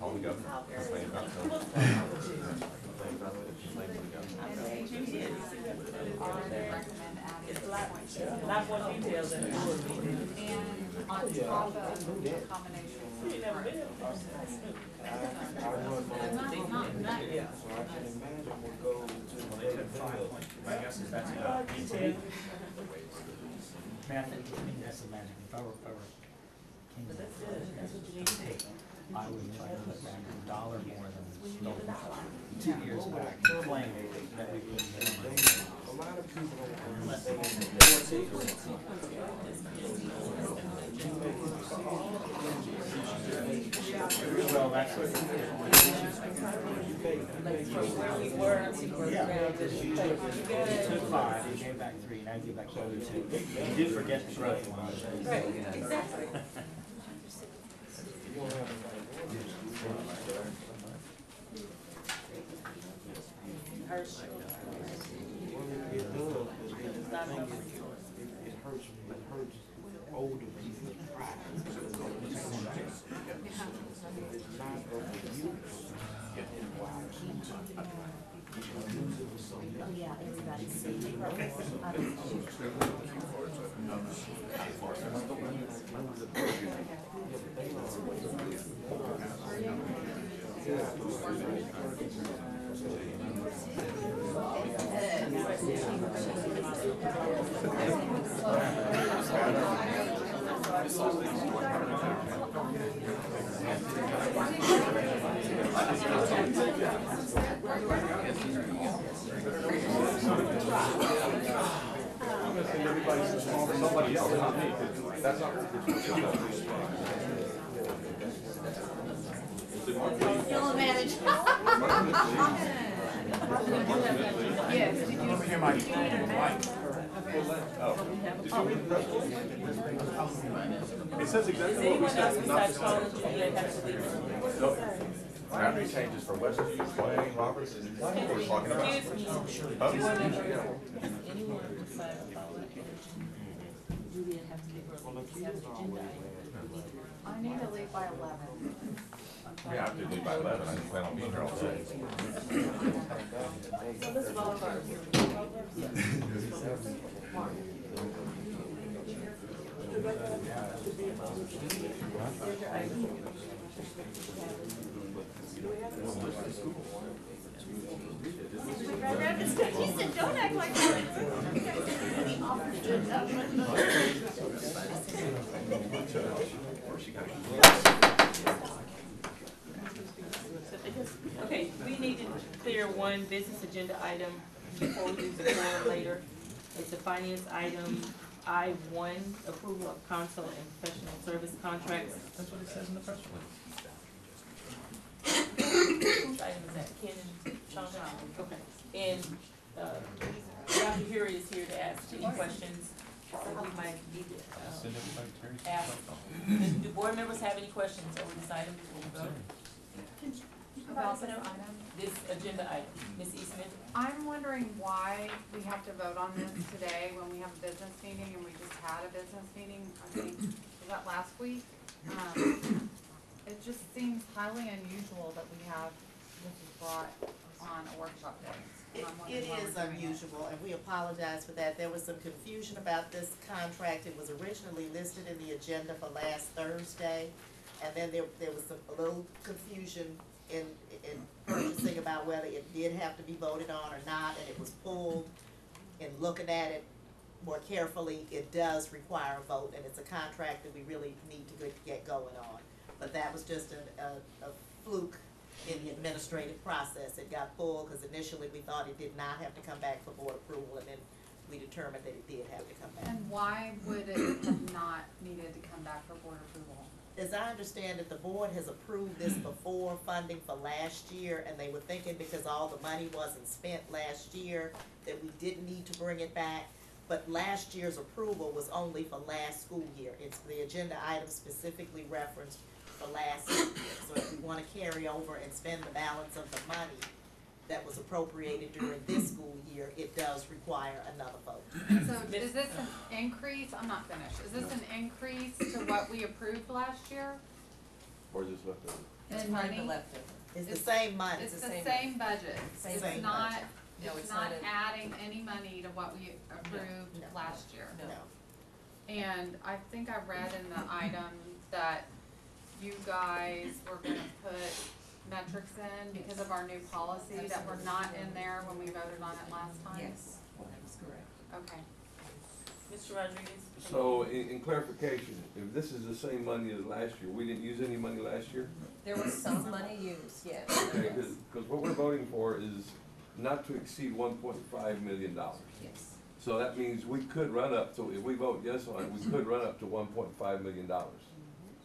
call the governor, complain about the complain about the governor. Recommend adding. point. Not more details than the board meeting. And on top of the combination. You never been in Not Yeah. My guess is that's More detail. Man, I mean, that's the magic. If I were king, But that's good, that's what you need to take. I would try to put back $1 more than Snowball 2 years back, playing that we couldn't get on. Well, that's what. We were, He took 5, he gave back 3, now he gave back 2. He did forget the growth one. Right, exactly. Hurts. It hurts older people's pride. It's not of the youth. Yeah, everybody's seeing. Somebody else, not me. That's not. You'll manage. Yes, did you? Over here, Mike. It says Is exactly anyone what we else said. besides Charlotte Juliet have to leave? Boundary changes for Westview, Wayne, Roberts, what are we talking about? Excuse me, Huh? do anyone besides Paula and Juliet have to leave, or we have an agenda item? I need to leave by 11. Yeah, I have to leave by 11, I didn't plan on being here all day. So this is all of our He said, don't act like Okay, we need to clear one business agenda item before we use the floor later. It's a finance item, I-1, approval of council and professional service contracts. That's what it says in the press release. Whose item is that, Ken and Sean? Okay, and, Dr. Hury is here to ask any questions that we might need to, Send everybody Terry's ask. stuff. Do board members have any questions over this item before we vote? About this item? This agenda item, Ms. Eastman? I'm wondering why we have to vote on this today when we have a business meeting and we just had a business meeting, I think, was that last week? It just seems highly unusual that we have, this is brought on a workshop day. And I'm wondering It why is we're doing it. unusual, and we apologize for that. There was some confusion about this contract. It was originally listed in the agenda for last Thursday, and then there was a little confusion in purchasing about whether it did have to be voted on or not, and it was pulled. In looking at it more carefully, it does require a vote, and it's a contract that we really need to get going on. But that was just a fluke in the administrative process. It got pulled because initially we thought it did not have to come back for board approval, and then we determined that it did have to come back. And why would it have not needed to come back for board approval? As I understand it, the board has approved this before funding for last year, and they were thinking because all the money wasn't spent last year, that we didn't need to bring it back. But last year's approval was only for last school year. It's the agenda item specifically referenced for last school year. So if we wanna carry over and spend the balance of the money that was appropriated during this school year, it does require another vote. So is this an increase, I'm not finished, is this an increase to what we approved last year? Or just left over? In money? It's the same money. It's the same budget, Same it's budget. not No, It's it's not not a- adding any money to what we approved No. last year. No. And I think I read in the item that you guys were gonna put metrics in because of our new policy that were not in there when we voted on it last time? Yes, that is correct. Okay. Mr. Rodriguez? So in clarification, if this is the same money as last year, we didn't use any money last year? There was some money used, yes. Okay, because what we're voting for is not to exceed $1.5 million. Yes. So that means we could run up to, if we vote yes on it, we could run up to $1.5 million.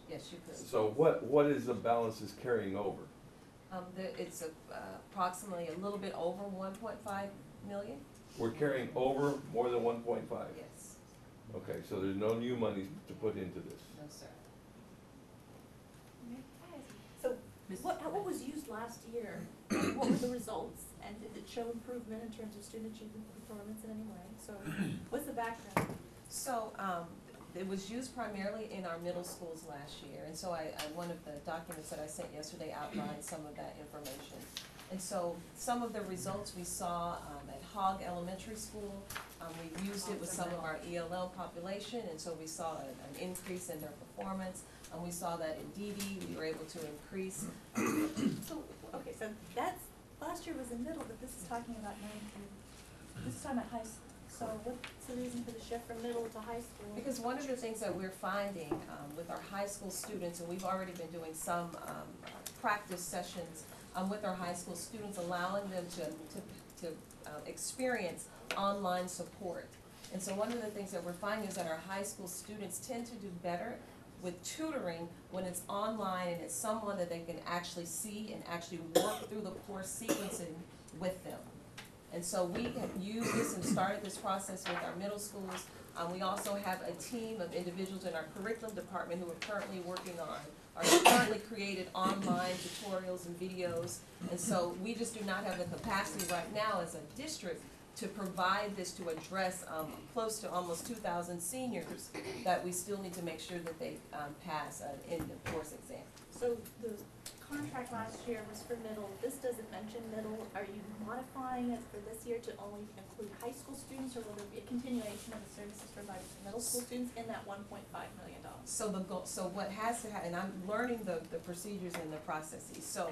Yes, you could. So what is the balance is carrying over? It's approximately a little bit over 1.5 million. We're carrying over more than 1.5? Yes. Okay, so there's no new money to put into this? No, sir. So, what was used last year? What were the results? And did it show improvement in terms of student achievement performance in any way? So, what's the background? So, it was used primarily in our middle schools last year, and so one of the documents that I sent yesterday outlined some of that information. And so, some of the results we saw, at Hogg Elementary School, we used it with some of our ELL population, and so we saw an increase in their performance. And we saw that in DD, we were able to increase. So, okay, so that's, last year was in middle, but this is talking about 9 through, this is talking about high school. So what's the reason for the shift from middle to high school? Because one of the things that we're finding with our high school students, and we've already been doing some practice sessions with our high school students, allowing them to experience online support. And so one of the things that we're finding is that our high school students tend to do better with tutoring when it's online and it's someone that they can actually see and actually work through the course sequencing with them. And so we have used this and started this process with our middle schools. We also have a team of individuals in our curriculum department who are currently working on, or currently created online tutorials and videos. And so we just do not have the capacity right now as a district to provide this to address close to almost 2,000 seniors that we still need to make sure that they pass an end-of-course exam. So the contract last year was for middle, this doesn't mention middle, are you modifying it for this year to only include high school students, or will there be a continuation of the services provided to middle school students in that $1.5 million? So the goal, so what has to happen, and I'm learning the procedures and the processes. So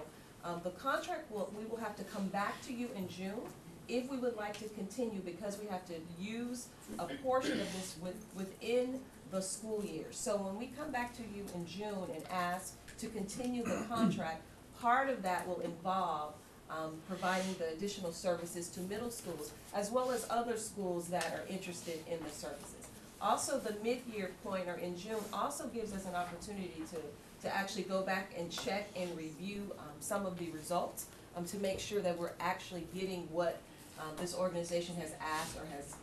the contract we will have to come back to you in June if we would like to continue, because we have to use a portion of this within the school year. So when we come back to you in June and ask to continue the contract, part of that will involve providing the additional services to middle schools, as well as other schools that are interested in the services. Also, the mid-year pointer in June also gives us an opportunity to actually go back and check and review some of the results to make sure that we're actually getting what this organization has asked or has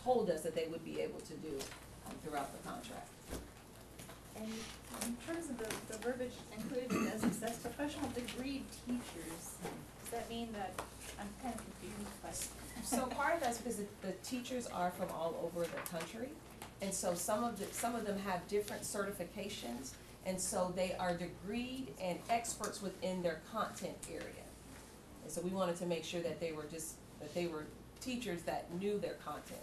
told us that they would be able to do throughout the contract. And in terms of the verbiage included, as it says, professional degree teachers, does that mean that, I'm kind of confused by. So part of that's because the teachers are from all over the country, and so some of them have different certifications, and so they are degreed and experts within their content area. And so we wanted to make sure that they were teachers that knew their content.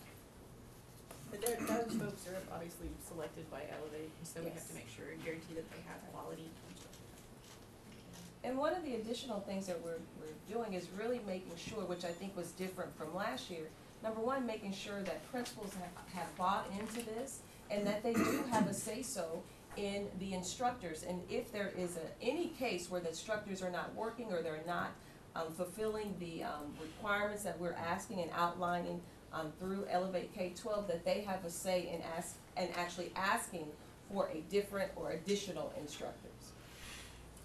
But those folks are obviously selected by Elevate, so we have Yes. to make sure and guarantee that they have quality. And one of the additional things that we're doing is really making sure, which I think was different from last year, number one, making sure that principals have bought into this and that they do have a say-so in the instructors. And if there is any case where the instructors are not working or they're not fulfilling the requirements that we're asking and outlining through Elevate K-12, that they have a say in actually asking for a different or additional instructors.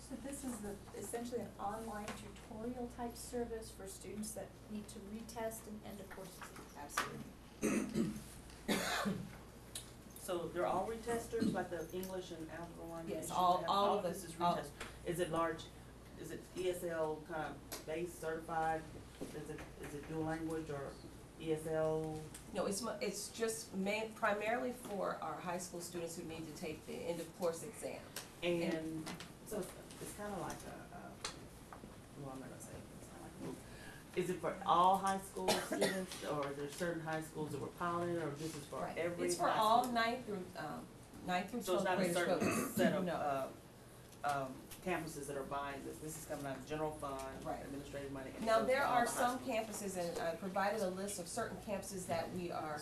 So this is essentially an online tutorial type service for students that need to retest and end of courses. Absolutely. So they're all retesters, like the English and algebra one? Yes, that you all have? of the- This is all- retest. Is it large, is it ESL kind of base certified? Is it dual language or ESL? No, it's just primarily for our high school students who need to take the end of course exam. And so it's kind of like well, I'm not gonna say, it's kind of like Is it for all high school students, or are there certain high schools that we're piloting, or this is for Right. every It's for high all school? ninth through So it's 12th not a graders, but certain set of, no. campuses that are buying this, this is coming out of general fund, Right. administrative money. and it Now, goes there to all are the high some schools. campuses, and I provided a list of certain campuses that we are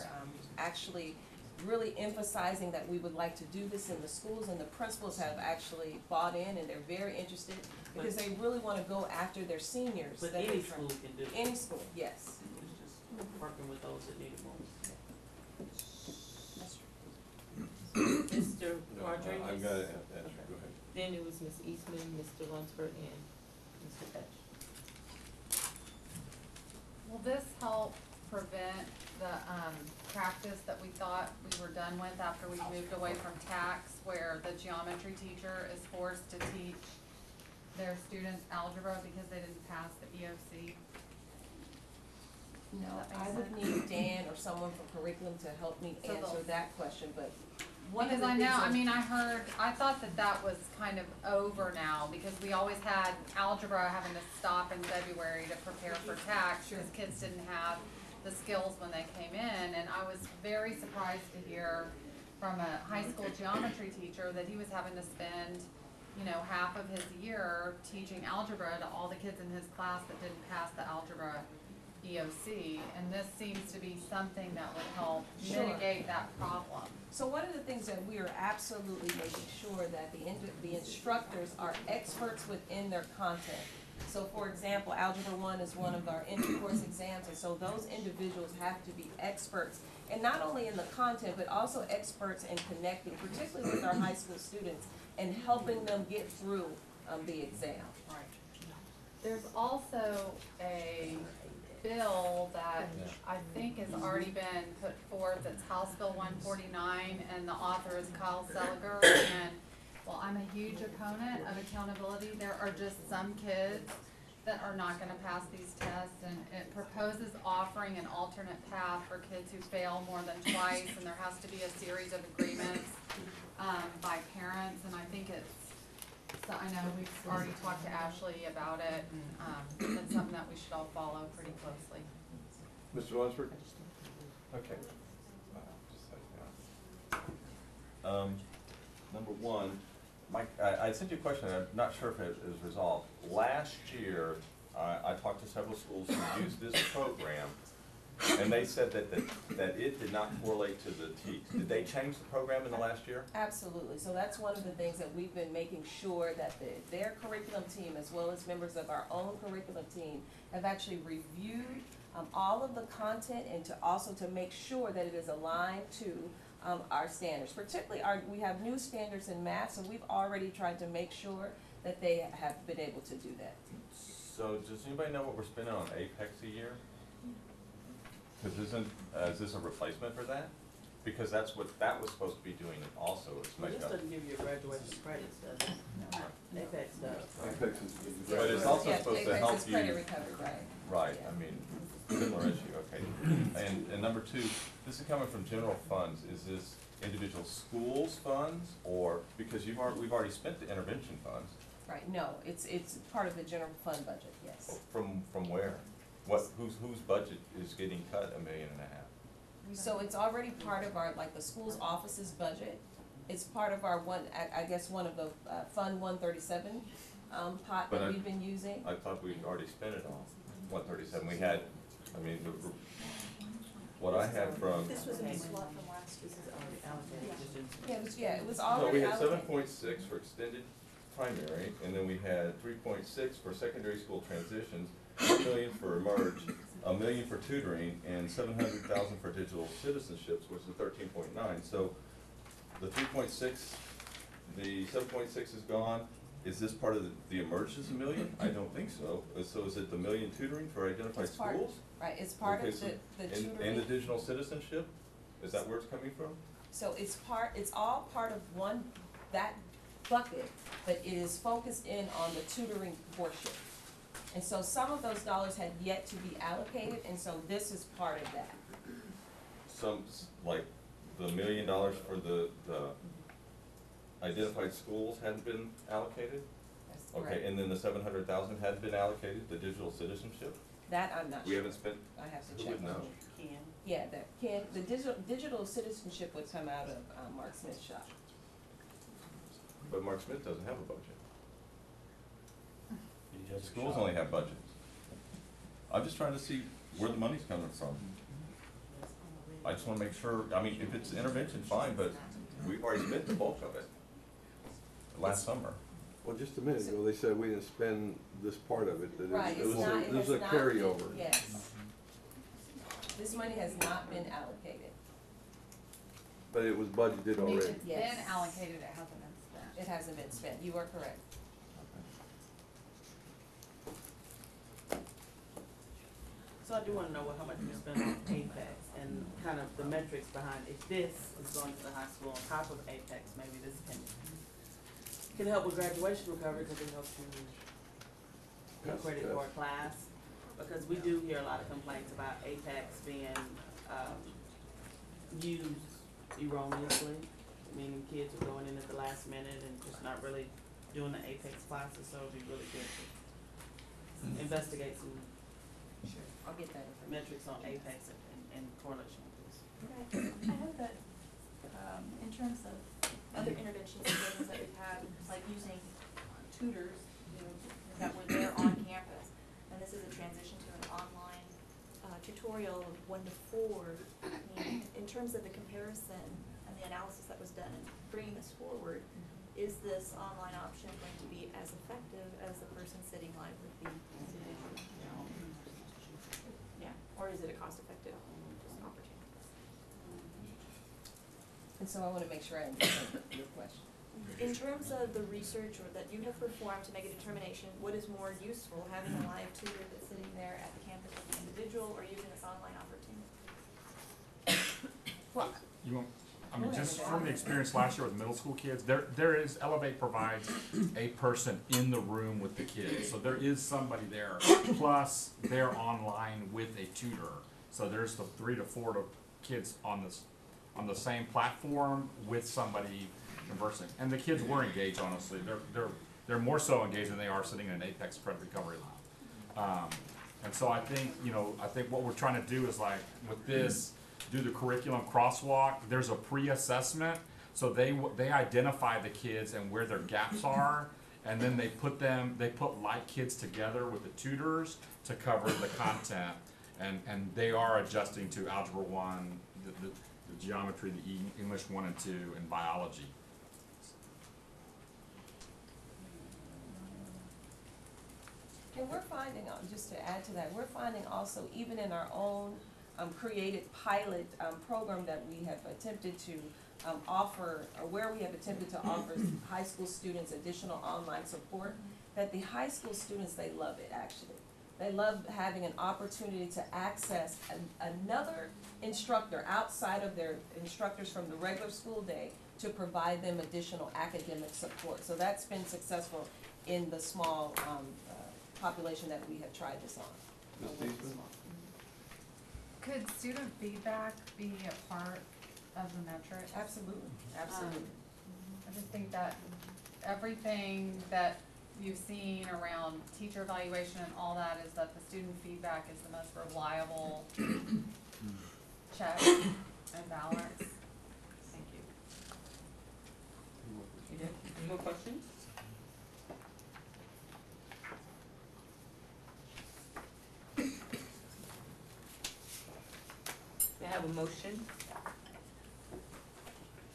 actually really emphasizing that we would like to do this in the schools, and the principals have actually bought in, and they're very interested, because they really wanna go after their seniors. But that any they're school trying- can do it. Any school, yes. It's just working with those that need it most. That's true. Mr. No, Rodriguez? I've got to answer, go ahead. Then it was Ms. Eastman, Mr. Lunsford, and Mr. Petch. Will this help prevent the, practice that we thought we were done with after we moved away from tax, where the geometry teacher is forced to teach their students algebra because they didn't pass the EOC? No, That I makes would sense. need Dan or someone from curriculum to help me So answer they'll- that question, but one of Because the I things know, that- I mean, I thought that that was kind of over now, because we always had algebra having to stop in February to prepare for tax, because kids didn't have the skills when they came in, and I was very surprised to hear from a high school geometry teacher that he was having to spend, you know, half of his year teaching algebra to all the kids in his class that didn't pass the algebra EOC, and this seems to be something that would help Sure. mitigate that problem. So one of the things that we are absolutely making sure that the instructors are experts within their content. So for example, Algebra 1 is one of our inter-course exams, and so those individuals have to be experts. And not only in the content, but also experts in connecting, particularly with our high school students, and helping them get through the exam. Right. There's also a bill that I think has already been put forth, it's House Bill 149, and the author is Kyle Seliger, and while I'm a huge opponent of accountability, there are just some kids that are not gonna pass these tests, and it proposes offering an alternate path for kids who fail more than twice, and there has to be a series of agreements, by parents, and I think so I know we've already talked to Ashley about it, and it's something that we should all follow pretty closely. Mr. Lunsford? Okay. Number one, Mike, I sent you a question, I'm not sure if it is resolved. Last year, I talked to several schools who used this program, and they said that it did not correlate to the TEKS. Did they change the program in the last year? Absolutely, so that's one of the things that we've been making sure that their curriculum team, as well as members of our own curriculum team, have actually reviewed all of the content, and to make sure that it is aligned to our standards. Particularly we have new standards in math, so we've already tried to make sure that they have been able to do that. So does anybody know what we're spending on Apex a year? Because is this a replacement for that? Because that's what that was supposed to be doing also, is But make this up. doesn't give you a graduation credit, does it? Apex does. Apex is- But it's also Yeah, supposed to Apex help is credit you. recovery, right? Right, Yeah. I mean, similar issue, okay. And number two, this is coming from general funds, is this individual schools funds, or, because we've already spent the intervention funds, Right, no, it's part of the general fund budget, yes. from where? Whose budget is getting cut $1.5 million? So it's already part of our, like, the school's office's budget. It's part of our one of the Fund 137 pot But that I- we've been using. I thought we'd already spent it on 137, we had, I mean, what I had from, This was in the slot from last year. This is already allocated. It was no, already we had allocated. 7.6 for extended primary, and then we had 3.6 for secondary school transitions, 1 million for emerge, 1 million for tutoring, and 700,000 for digital citizenships, which is 13.9. So the 3.6, the 7.6 is gone. Is this part of the emergence $1 million? I don't think so. So is it the 1 million tutoring for identified It's part- schools? Right, it's part Okay, of so- the And tutoring. the digital citizenship? Is that where it's coming from? So it's all part of that bucket, but it is focused in on the tutoring portion. And so some of those dollars had yet to be allocated, and so this is part of that. Like the $1 million for the identified schools hadn't been allocated? That's correct. Okay, and then the 700,000 hadn't been allocated, the digital citizenship? That I'm not We sure. haven't spent, I have to who check would on know? it. Ken. Yeah, the digital citizenship would come out of, Mark Smith's shop. But Mark Smith doesn't have a budget. You have a Schools shop. only have budgets. I'm just trying to see where the money's coming from. I just wanna make sure, I mean, if it's intervention, fine, but we've already spent the bulk of it last summer. Well, just a minute ago, they said we didn't spend this part of it, that Right, it it's was not, a, it this has is a not been- carryover. Yes. This money has not been allocated. But it was budgeted already. It's been Yes. allocated, it hasn't been spent. It hasn't been spent, you are correct. So I do wanna know how much we spend on Apex and kind of the metrics behind, if this is going to the high school on top of Apex, maybe this can help with graduation recovery, because it helps you get credit for a class. Because we do hear a lot of complaints about Apex being, used erroneously, meaning kids are going in at the last minute and just not really doing the Apex classes, so it'd be really good to investigate some Sure. I'll get that information. metrics on Apex and correlation with this. Okay, I know that, in terms of other interventions and things that we've had, like using tutors, you know, that were there on campus, and this is a transition to an online, tutorial of 1 to 4. I mean, in terms of the comparison and the analysis that was done in bringing this forward, is this online option going to be as effective as the person sitting live with the individual? Yeah, or is it a cost-effective opportunity? And so I wanna make sure I understand your question. In terms of the research or that you have performed to make a determination, what is more useful, having a live tutor that's sitting there at the campus with the individual, or using this online opportunity? Well, You want, I mean, just from the experience last year with middle school kids, there is, Elevate provides a person in the room with the kids. So there is somebody there, plus they're online with a tutor. So there's the 3 to 4 kids on the same platform with somebody conversing. And the kids were engaged, honestly. They're more so engaged than they are sitting in an Apex Credit Recovery Lab. And so I think, I think what we're trying to do is like, with this, do the curriculum crosswalk. There's a pre-assessment, so they identify the kids and where their gaps are, and then they put like kids together with the tutors to cover the content, and they are adjusting to Algebra 1, the geometry, the English 1 and 2, and biology. and we're finding, just to add to that, we're finding also, even in our own created pilot program that we have attempted to offer, or where we have attempted to offer high school students additional online support, that the high school students, they love it actually. They love having an opportunity to access another instructor outside of their instructors from the regular school day to provide them additional academic support. So that's been successful in the small population that we have tried this on. Ms. Eastman? Could student feedback be a part of the metric? Absolutely, absolutely. I just think that everything that you've seen around teacher evaluation and all that is that the student feedback is the most reliable check and balance. Thank you. Any more questions? May I have a motion?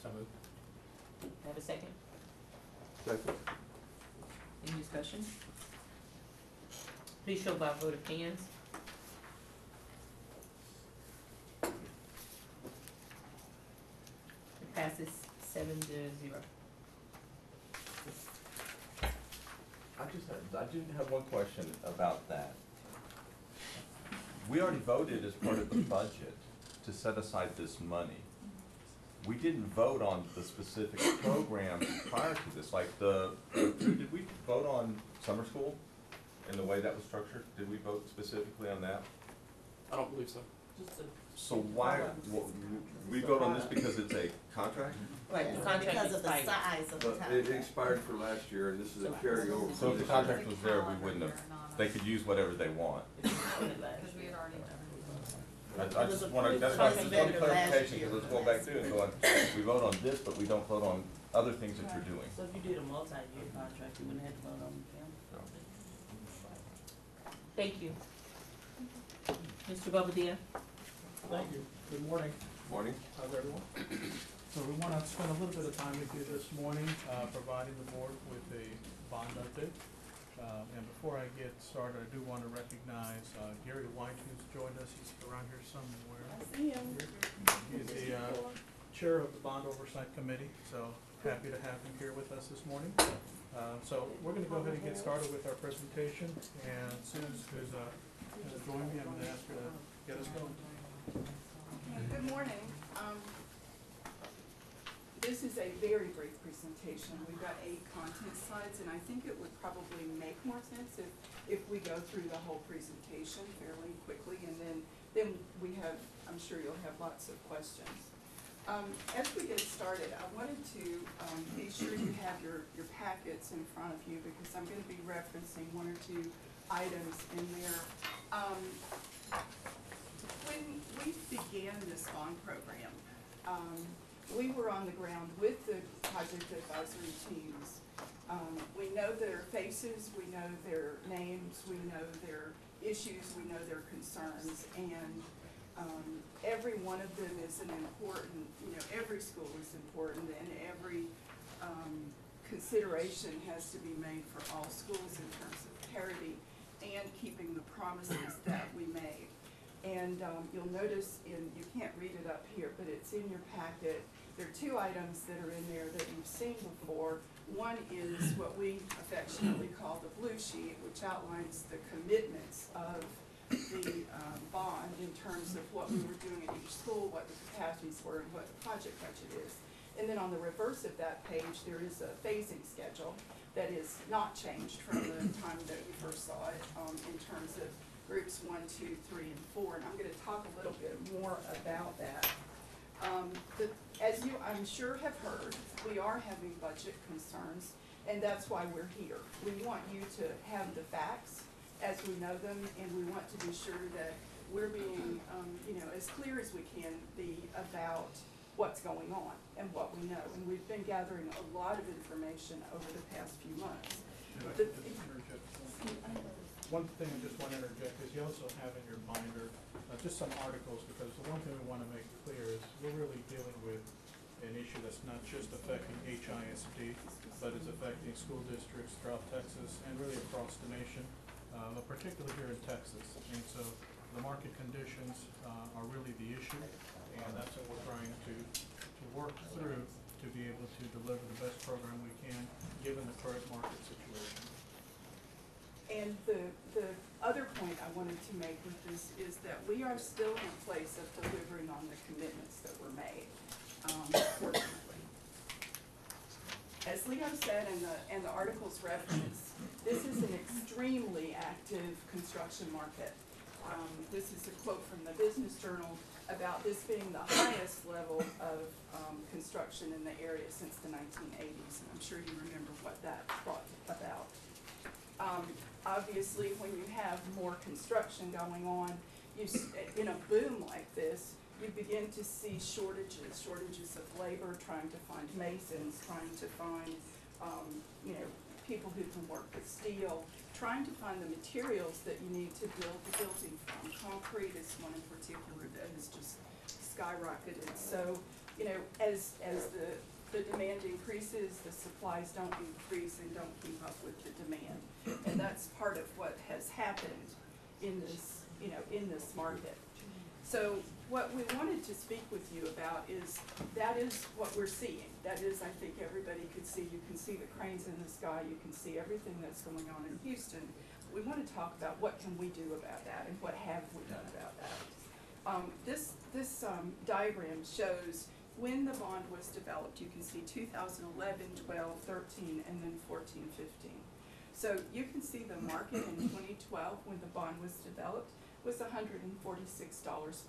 So moved. Have a second? Second. Any discussion? Please show by vote of hands. It passes 7-0. I do have one question about that. We already voted as part of the budget to set aside this money. We didn't vote on the specific programs prior to this, like did we vote on summer school in the way that was structured? Did we vote specifically on that? I don't believe so. So why, we vote on this because it's a contract? Right, the contract Because of the expired. size of the But contract. it expired for last year, and this is a carryover. So if the for this contract year. was there, we wouldn't have they could use whatever they want. Because we had already done it. I just wanna, that's why I just want clarification, because let's go back through and going, we vote on this, but we don't vote on other things that you're doing. So if you did a multi-year contract, you wouldn't have to vote on them. Thank you. Mr. Bobadilla? Thank you. Good morning. Morning. How's everyone? So we want to spend a little bit of time with you this morning, providing the board with a bond update. And before I get started, I do want to recognize Gary White, who's joined us. He's around here somewhere. I see him. He's the chair of the Bond Oversight Committee, so happy to have him here with us this morning. So we're going to go ahead and get started with our presentation. And Susan, who's going to join me, I'm going to ask her to get us going. Good morning. This is a very brief presentation. We've got 8 content slides, and I think it would probably make more sense if we go through the whole presentation fairly quickly, and then we have, I'm sure you'll have lots of questions. As we get started, I wanted to be sure you have your packets in front of you, because I'm going to be referencing 1 or 2 items in there. When we began this bond program, we were on the ground with the project advisory teams. We know their faces, we know their names, we know their issues, we know their concerns, and every one of them is an important, every school is important, and every consideration has to be made for all schools in terms of parity and keeping the promises that we made. And you'll notice you can't read it up here, but it's in your packet. There are 2 items that are in there that you've seen before. One is what we affectionately call the blue sheet, which outlines the commitments of the bond in terms of what we were doing at each school, what the capacities were, and what the project budget is. And then on the reverse of that page, there is a phasing schedule that is not changed from the time that we first saw it in terms of groups 1, 2, 3, and 4. And I'm going to talk a little bit more about that. As you, I'm sure, have heard, we are having budget concerns, and that's why we're here. We want you to have the facts as we know them, and we want to be sure that we're being, as clear as we can be about what's going on and what we know. And we've been gathering a lot of information over the past few months. One thing I just want to interject is you also have in your binder just some articles, because the one thing we want to make clear is we're really dealing with an issue that's not just affecting HISD, but is affecting school districts throughout Texas and really across the nation, but particularly here in Texas. And so the market conditions are really the issue, and that's what we're trying to work through to be able to deliver the best program we can given the current market situation. And the other point I wanted to make with this is that we are still in a place of delivering on the commitments that were made, fortunately. As Leo said and the article's reference, this is an extremely active construction market. This is a quote from the Business Journal about this being the highest level of construction in the area since the 1980s, and I'm sure you remember what that brought about. Obviously, when you have more construction going on, in a boom like this, you begin to see shortages of labor, trying to find masons, trying to find, people who can work with steel, trying to find the materials that you need to build the building from. Concrete is one in particular that has just skyrocketed. So, as the demand increases, the supplies don't increase and don't keep up with the demand. And that's part of what has happened in this, in this market. So what we wanted to speak with you about is, that is what we're seeing. That is, I think everybody could see. You can see the cranes in the sky. You can see everything that's going on in Houston. We want to talk about what can we do about that and what have we done about that. This diagram shows when the bond was developed. You can see 2011, 12, 13, and then 14, 15. So you can see the market in 2012 when the bond was developed was $146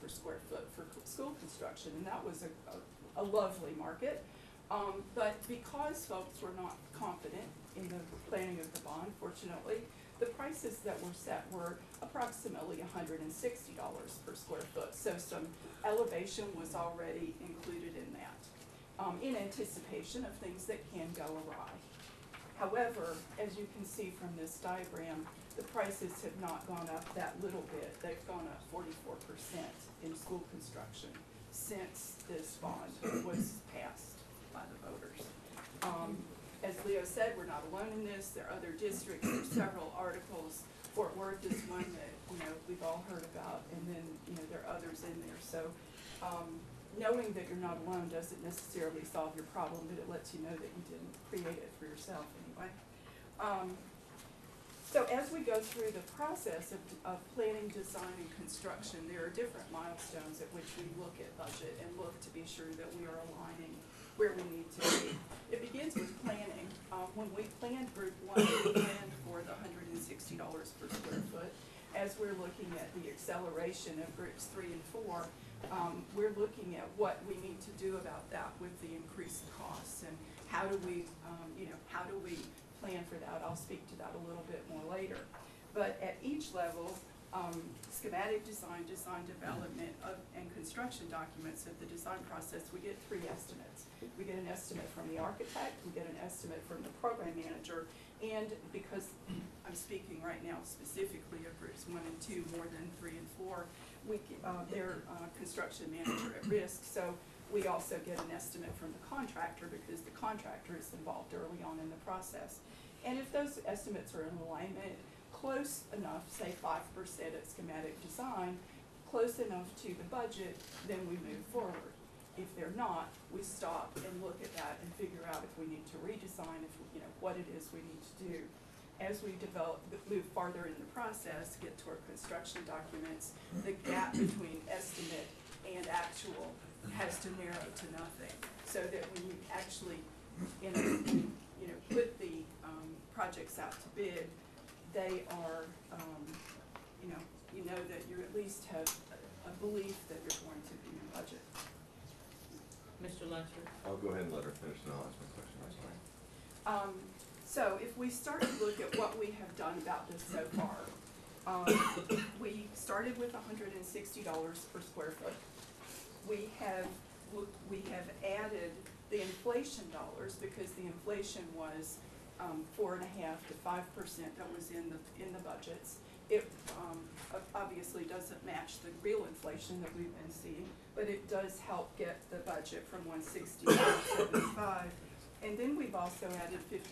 per square foot for school construction, and that was a lovely market. But because folks were not confident in the planning of the bond, fortunately, the prices that were set were approximately $160 per square foot. So some elevation was already included in that, in anticipation of things that can go awry. However, as you can see from this diagram, the prices have not gone up that little bit. They've gone up 44% in school construction since this bond was passed by the voters. As Leo said, we're not alone in this. There are other districts, there are several articles. Fort Worth is one that, we've all heard about, and then, there are others in there. So, knowing that you're not alone doesn't necessarily solve your problem, but it lets you know that you didn't create it for yourself anyway. So as we go through the process of planning, design, and construction, there are different milestones at which we look at budget and look to be sure that we are aligning where we need to be. It begins with planning. When we planned Group 1, we planned for the $160 per square foot. As we're looking at the acceleration of Groups 3 and 4, we're looking at what we need to do about that with the increased costs, and how do we plan for that. I'll speak to that a little bit more later. But at each level, schematic design, design development, and construction documents of the design process, we get 3 estimates. We get an estimate from the architect, we get an estimate from the program manager, and because I'm speaking right now specifically of Groups 1 and 2 more than 3 and 4, their construction manager at risk. So we also get an estimate from the contractor, because the contractor is involved early on in the process. And if those estimates are in alignment, close enough, say 5% at schematic design, close enough to the budget, then we move forward. If they're not, we stop and look at that and figure out if we need to redesign, what it is we need to do. As we move farther in the process, get to our construction documents, the gap between estimate and actual has to narrow to nothing, so that when you actually, put the projects out to bid, they are, that you at least have a belief that you're going to be in budget. Mr. Lunsford? I'll go ahead and let her finish, and I'll ask my question, I'm sorry. So if we start to look at what we have done about this so far, we started with $160 per square foot. We have added the inflation dollars, because the inflation was 4.5% to 5% that was in the budgets. It obviously doesn't match the real inflation that we've been seeing, but it does help get the budget from 160 to 75. And then we've also added 50%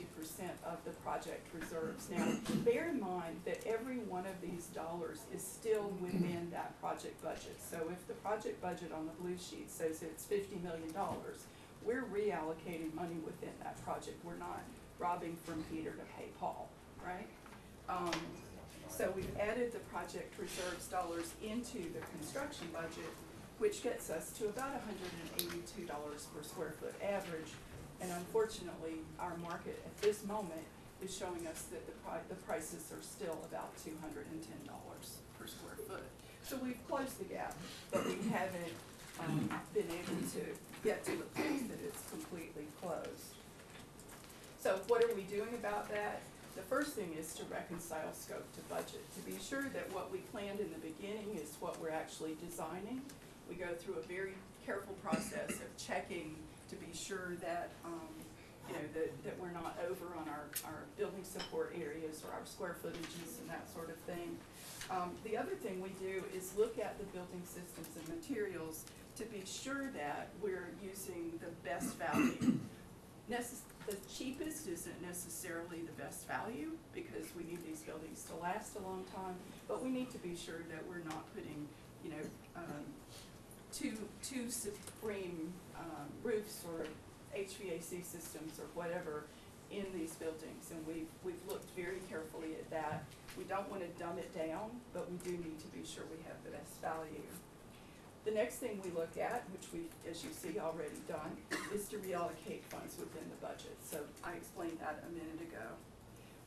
of the project reserves. Now, bear in mind that every one of these dollars is still within that project budget. So if the project budget on the blue sheet says it's $50 million, we're reallocating money within that project. We're not robbing from Peter to pay Paul, right? So we've added the project reserves dollars into the construction budget, which gets us to about $182 per square foot average. And unfortunately, our market at this moment is showing us that the prices are still about $210 per square foot. So we've closed the gap, but we haven't been able to get to the point that it's completely closed. So what are we doing about that? The first thing is to reconcile scope to budget, to be sure that what we planned in the beginning is what we're actually designing. We go through a very careful process of checking to be sure that, that we're not over on our building support areas or our square footages and that sort of thing. The other thing we do is look at the building systems and materials to be sure that we're using the best value. The cheapest isn't necessarily the best value, because we need these buildings to last a long time, but we need to be sure that we're not putting, too supreme roofs or HVAC systems or whatever in these buildings, and we've looked very carefully at that. We don't want to dumb it down, but we do need to be sure we have the best value. The next thing we look at, which we've, as you see, already done, is to reallocate funds within the budget. So I explained that a minute ago.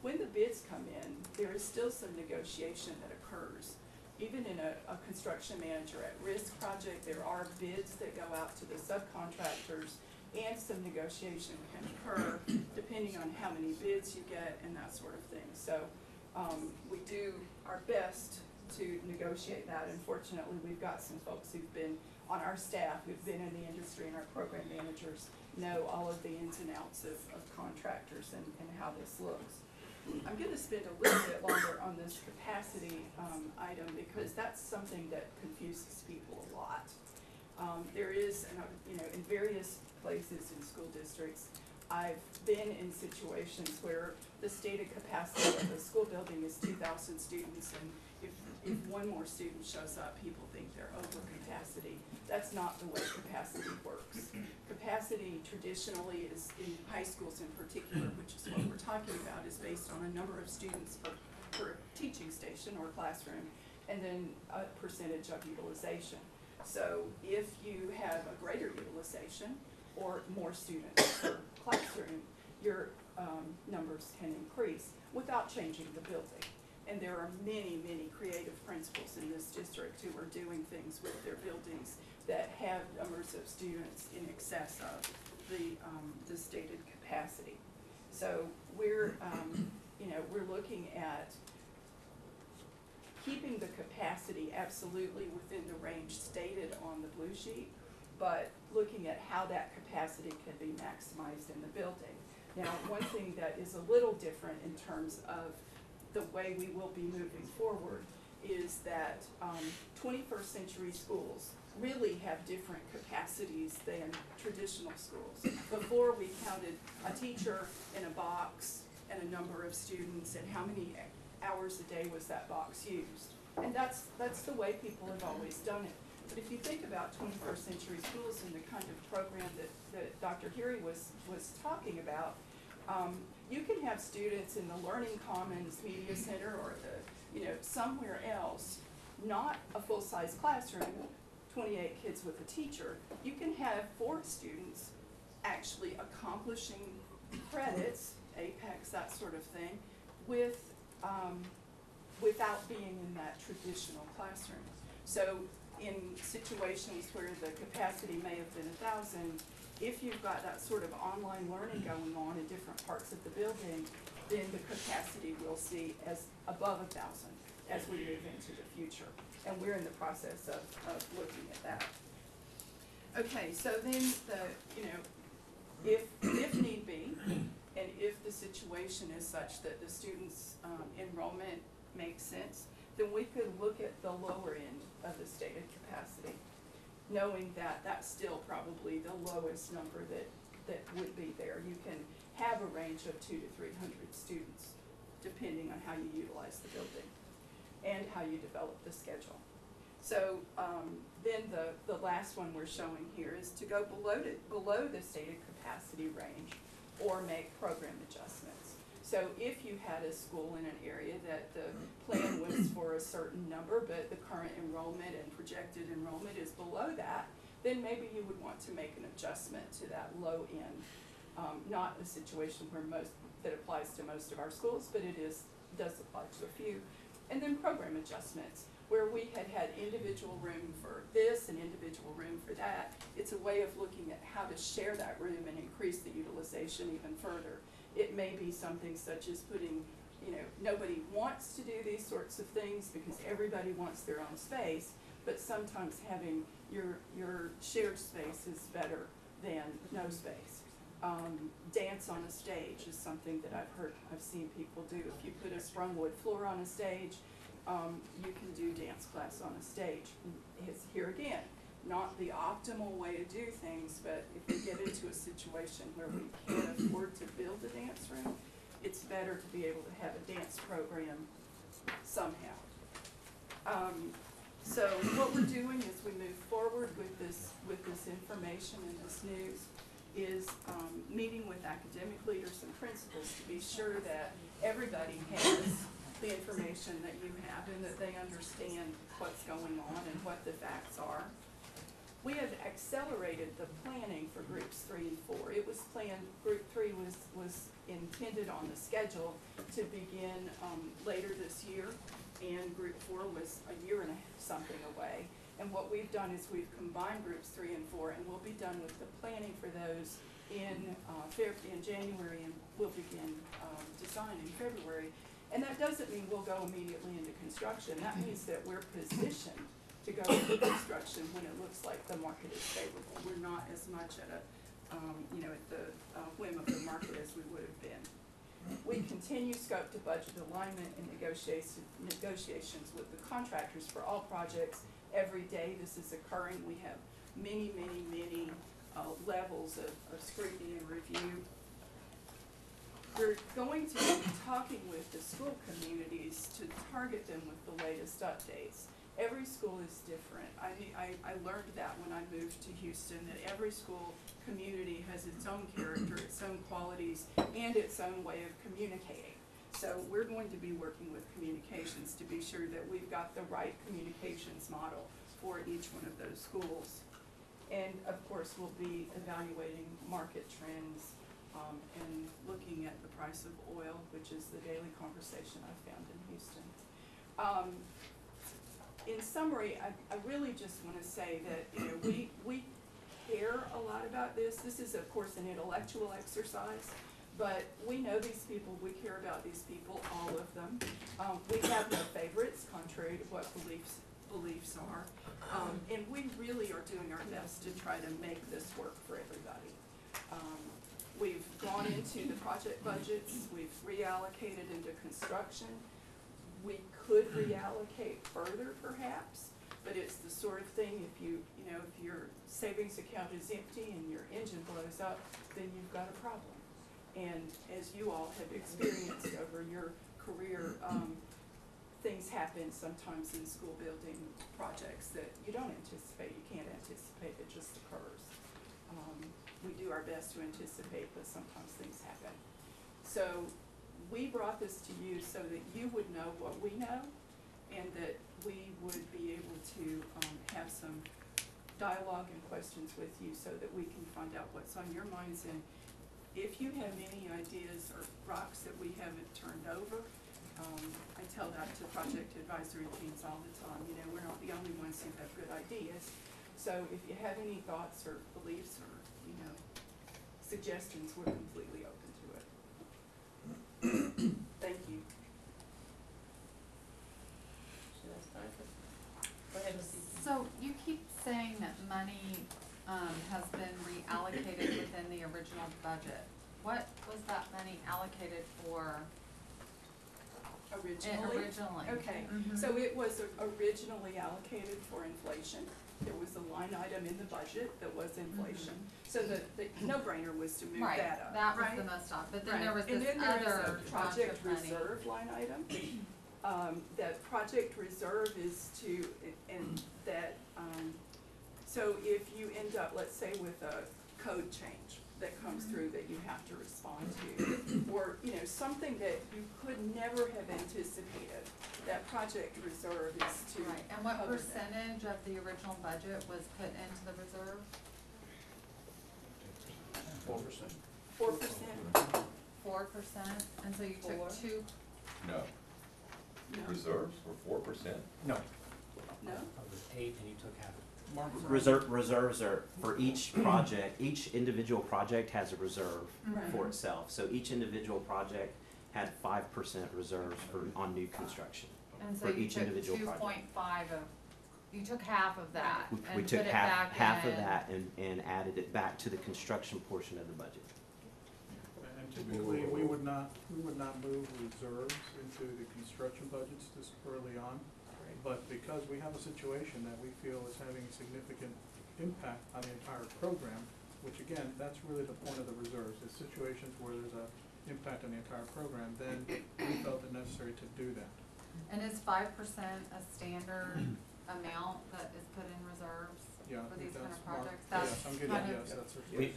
When the bids come in, there is still some negotiation that occurs. Even in a construction manager at risk project, there are bids that go out to the subcontractors, and some negotiation can occur depending on how many bids you get and that sort of thing. So We do our best to negotiate that. Unfortunately, we've got some folks who've been on our staff, who've been in the industry, and our program managers know all of the ins and outs of contractors and how this looks. I'm gonna spend a little bit longer on this capacity item because that's something that confuses people a lot. There is, in various places in school districts, I've been in situations where the stated capacity of the school building is 2,000 students, and if one more student shows up, people think they're over capacity. That's not the way capacity works. Capacity traditionally is, in high schools in particular, which is what we're talking about, is based on a number of students per teaching station or classroom, and then a percentage of utilization. So if you have a greater utilization or more students per classroom, your numbers can increase without changing the building. And there are many, many creative principals in this district who are doing things with their buildings that have numbers of students in excess of the stated capacity. So we're looking at keeping the capacity absolutely within the range stated on the blue sheet, but looking at how that capacity can be maximized in the building. Now, one thing that is a little different in terms of the way we will be moving forward is that 21st century schools really have different capacities than traditional schools. Before, we counted a teacher in a box and a number of students and how many hours a day was that box used. And that's the way people have always done it. But if you think about 21st century schools and the kind of program that Dr. Heery was talking about, you can have students in the Learning Commons Media Center or somewhere else, not a full-size classroom, 28 kids with a teacher. You can have 4 students actually accomplishing credits, APEX, that sort of thing, without being in that traditional classroom. So in situations where the capacity may have been 1,000, if you've got that sort of online learning going on in different parts of the building, then the capacity we'll see as above 1,000 as we move into the future. And we're in the process of looking at that. Okay, so then if need be, and if the situation is such that the students' enrollment makes sense, then we could look at the lower end of the stated capacity, knowing that that's still probably the lowest number that would be there. You can have a range of 200 to 300 students, depending on how you utilize the building and how you develop the schedule. So then the last one we're showing here is to go below the stated capacity range or make program adjustments. So if you had a school in an area that the plan was for a certain number, but the current enrollment and projected enrollment is below that, then maybe you would want to make an adjustment to that low end. Not a situation where that applies to most of our schools, but it does apply to a few. And then program adjustments, where we had individual room for this and individual room for that. It's a way of looking at how to share that room and increase the utilization even further. It may be something such as putting, nobody wants to do these sorts of things because everybody wants their own space, but sometimes having your shared space is better than no space. Dance on a stage is something that I've seen people do. If you put a sprung wood floor on a stage, you can do dance class on a stage. It's here again, not the optimal way to do things, but if we get into a situation where we can't afford to build a dance room, it's better to be able to have a dance program somehow. So what we're doing as we move forward with this information and this news is meeting with academic leaders and principals to be sure that everybody has the information that you have and that they understand what's going on and what the facts are. We have accelerated the planning for groups 3 and 4. It was planned, group 3 was intended on the schedule to begin later this year, and group 4 was a year and something away. And what we've done is we've combined groups 3 and 4, and we'll be done with the planning for those in January, and we'll begin design in February. And that doesn't mean we'll go immediately into construction, that means that we're positioned to go into construction when it looks like the market is favorable. We're not as much at a, at the whim of the market as we would have been. We continue scope to budget alignment and negotiations with the contractors for all projects. Every day this is occurring. We have many levels of scrutiny and review. We're going to be talking with the school communities to target them with the latest updates. Every school is different. I learned that when I moved to Houston, that every school community has its own character, its own qualities, and its own way of communicating. So we're going to be working with communications to be sure that we've got the right communications model for each one of those schools. And of course, we'll be evaluating market trends and looking at the price of oil, which is the daily conversation I've found in Houston. In summary, I really just want to say that we care a lot about this. This is, of course, an intellectual exercise, but we know these people, we care about these people, all of them. We have no favorites, contrary to what beliefs are, and we really are doing our best to try to make this work for everybody. We've gone into the project budgets, we've reallocated into construction. We could reallocate further perhaps, but it's the sort of thing, if your savings account is empty and your engine blows up, then you've got a problem. And as you all have experienced over your career, things happen sometimes in school building projects that you don't anticipate, you can't anticipate, it just occurs. We do our best to anticipate, but sometimes things happen. So we brought this to you so that you would know what we know, and that we would be able to have some dialogue and questions with you so that we can find out what's on your minds. And if you have any ideas or rocks that we haven't turned over, I tell that to project advisory teams all the time. We're not the only ones who have good ideas. So if you have any thoughts or beliefs or suggestions, we're completely open to it. Thank you. Should I start? Go ahead, Ms. Eaton. So you keep saying that money has been reallocated within the original budget. What was that money allocated for? Originally? Okay, so it was originally allocated for inflation. There was a line item in the budget that was inflation. So the no-brainer was to move that up. That was the most off, but then there was this other And then there is a bunch project of money. reserve line item. That project reserve is to, and that, so if you end up, let's say, with a code change that comes through that you have to respond to, or, something that you could never have anticipated, that project reserve is to Right, and what cover that. percentage of the original budget was put into the reserve? 4%. 4%? 4%, and so you Four. took two, No. No. Reserves were 4%. No, No? it was 8 and you took half. Reserves are for each project, each individual project has a reserve Right. for itself. So each individual project had 5% reserves on new construction. and so For you each took individual 2.5 of, you took half of that We and put took it back half of in. that and added it back to the construction portion of the budget. And typically, we would not move reserves into the construction budgets this early on. But because we have a situation that we feel is having a significant impact on the entire program, which again, that's really the point of the reserves, is situations where there's a impact on the entire program, then we felt it necessary to do that. And is 5% a standard amount that is put in reserves Yeah, I for think these kind that's of Mark. projects? Yes, That's I'm getting, kind of- yes, that's our. We-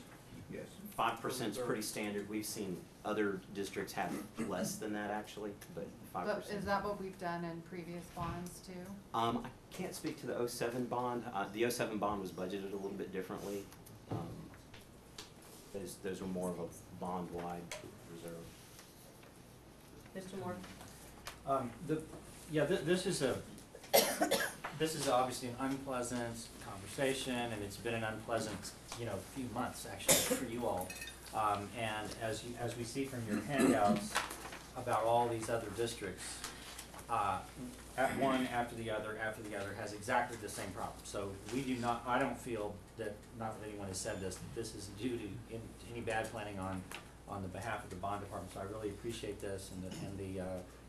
Yes. 5% is pretty standard. We've seen other districts have less than that actually, but 5%. But is that what we've done in previous bonds too? I can't speak to the 07 bond. The 07 bond was budgeted a little bit differently. Those were more of a bond-wide reserve. Mr. Moore? This is obviously an unpleasant conversation, and it's been an unpleasant, few months actually for you all. And as we see from your handouts, about all these other districts, at one after the other has exactly the same problem. So we do not, I don't feel that, not that anyone has said this, that this is due to any bad planning on the behalf of the bond department. So I really appreciate this and the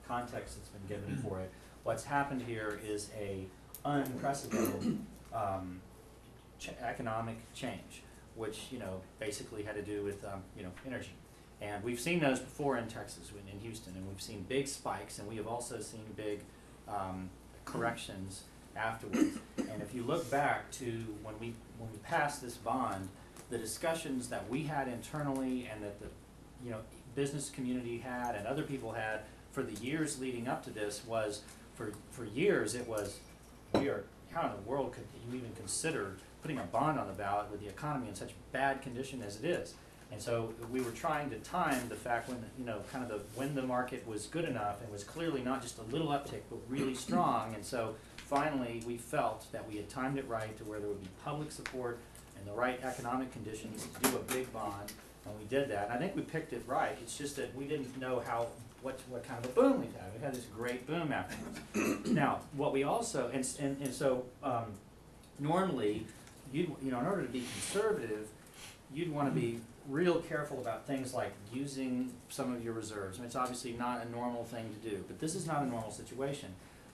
context that's been given for it. What's happened here is a unprecedented economic change, which, you know, basically had to do with, you know, energy. And we've seen those before in Texas, in Houston, and we've seen big spikes, and we have also seen big corrections afterwards. And if you look back to when we passed this bond, the discussions that we had internally and that the, you know, business community had and other people had for the years leading up to this was, for years it was, how in the world could you even consider putting a bond on the ballot with the economy in such bad condition as it is? And so we were trying to time the fact when, you know, kind of when the market was good enough and was clearly not just a little uptick, but really strong. And so finally we felt that we had timed it right to where there would be public support and the right economic conditions to do a big bond, and we did that. And I think we picked it right. It's just that we didn't know what kind of a boom we'd had. We had this great boom afterwards. Now, what we also, and so normally, you know, in order to be conservative, you'd want to be real careful about things like using some of your reserves. I mean, it's obviously not a normal thing to do, but this is not a normal situation.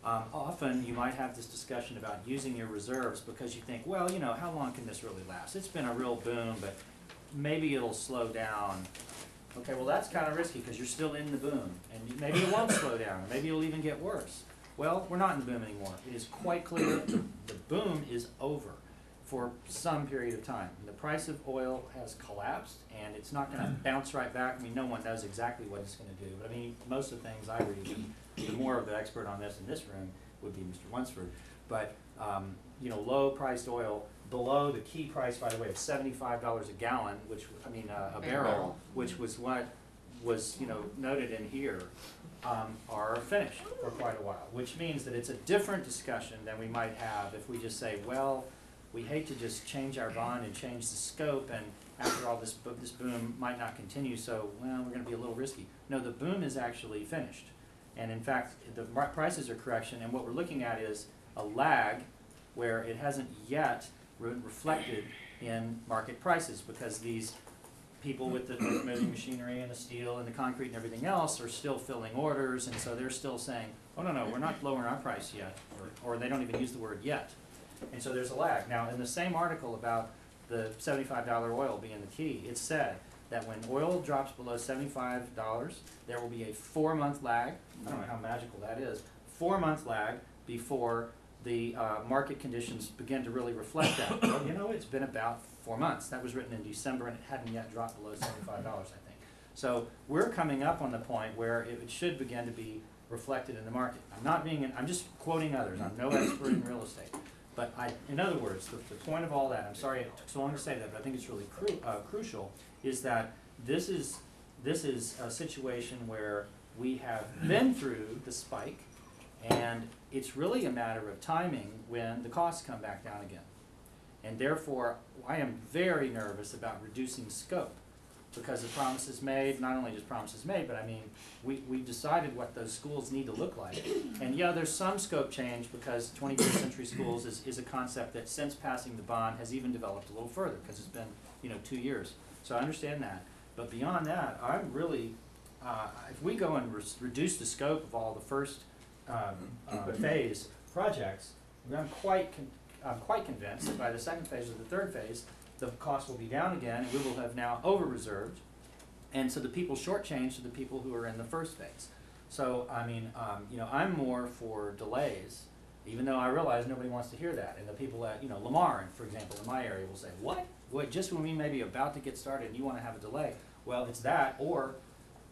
Often you might have this discussion about using your reserves because you think, well, you know, how long can this really last? It's been a real boom, but maybe it'll slow down. Okay, well that's kind of risky because you're still in the boom, and maybe it won't slow down, maybe it'll even get worse. Well, we're not in the boom anymore. It is quite clear the boom is over for some period of time. The price of oil has collapsed, and it's not going to bounce right back. I mean, no one knows exactly what it's going to do, but I mean, most of the things I read, the more of the expert on this in this room would be Mr. Lunsford. But you know, low-priced oil below the key price, by the way, of $75 a gallon, which I mean a barrel, which was what was, you know, noted in here, are finished for quite a while. Which means that it's a different discussion than we might have if we just say, well, we hate to just change our bond and change the scope, and after all, this boom might not continue, so, well, we're going to be a little risky. No, the boom is actually finished. And in fact, the prices are correction, and what we're looking at is a lag where it hasn't yet reflected in market prices, because these people with the moving machinery and the steel and the concrete and everything else are still filling orders, and so they're still saying, oh, no, we're not lowering our price yet, or they don't even use the word yet. And so there's a lag. Now, in the same article about the $75 oil being the key, it said that when oil drops below $75, there will be a 4-month lag. I don't know how magical that is. 4-month lag before the market conditions begin to really reflect that. Well, you know, it's been about 4 months. That was written in December, and it hadn't yet dropped below $75, I think. So we're coming up on the point where it should begin to be reflected in the market. I'm just quoting others. I'm no expert in real estate. But in other words, the point of all that, I'm sorry it took so long to say that, but I think it's really crucial, is that this is a situation where we have been through the spike, and it's really a matter of timing when the costs come back down again. And therefore, I am very nervous about reducing scope, because the promises made, not only just promises made, but I mean, we decided what those schools need to look like. And yeah, there's some scope change, because 21st century schools is a concept that since passing the bond has even developed a little further, because it's been, you know, 2 years. So I understand that. But beyond that, I'm really, if we go and reduce the scope of all the first phase projects, I'm quite convinced that by the second phase or the third phase, the cost will be down again, and we will have now over-reserved, and so the people shortchanged are the people who are in the first phase. So, I mean, you know, I'm more for delays, even though I realize nobody wants to hear that. And the people at, you know, Lamar, for example, in my area will say, what? What, just when we may be about to get started and you want to have a delay? Well, it's that, or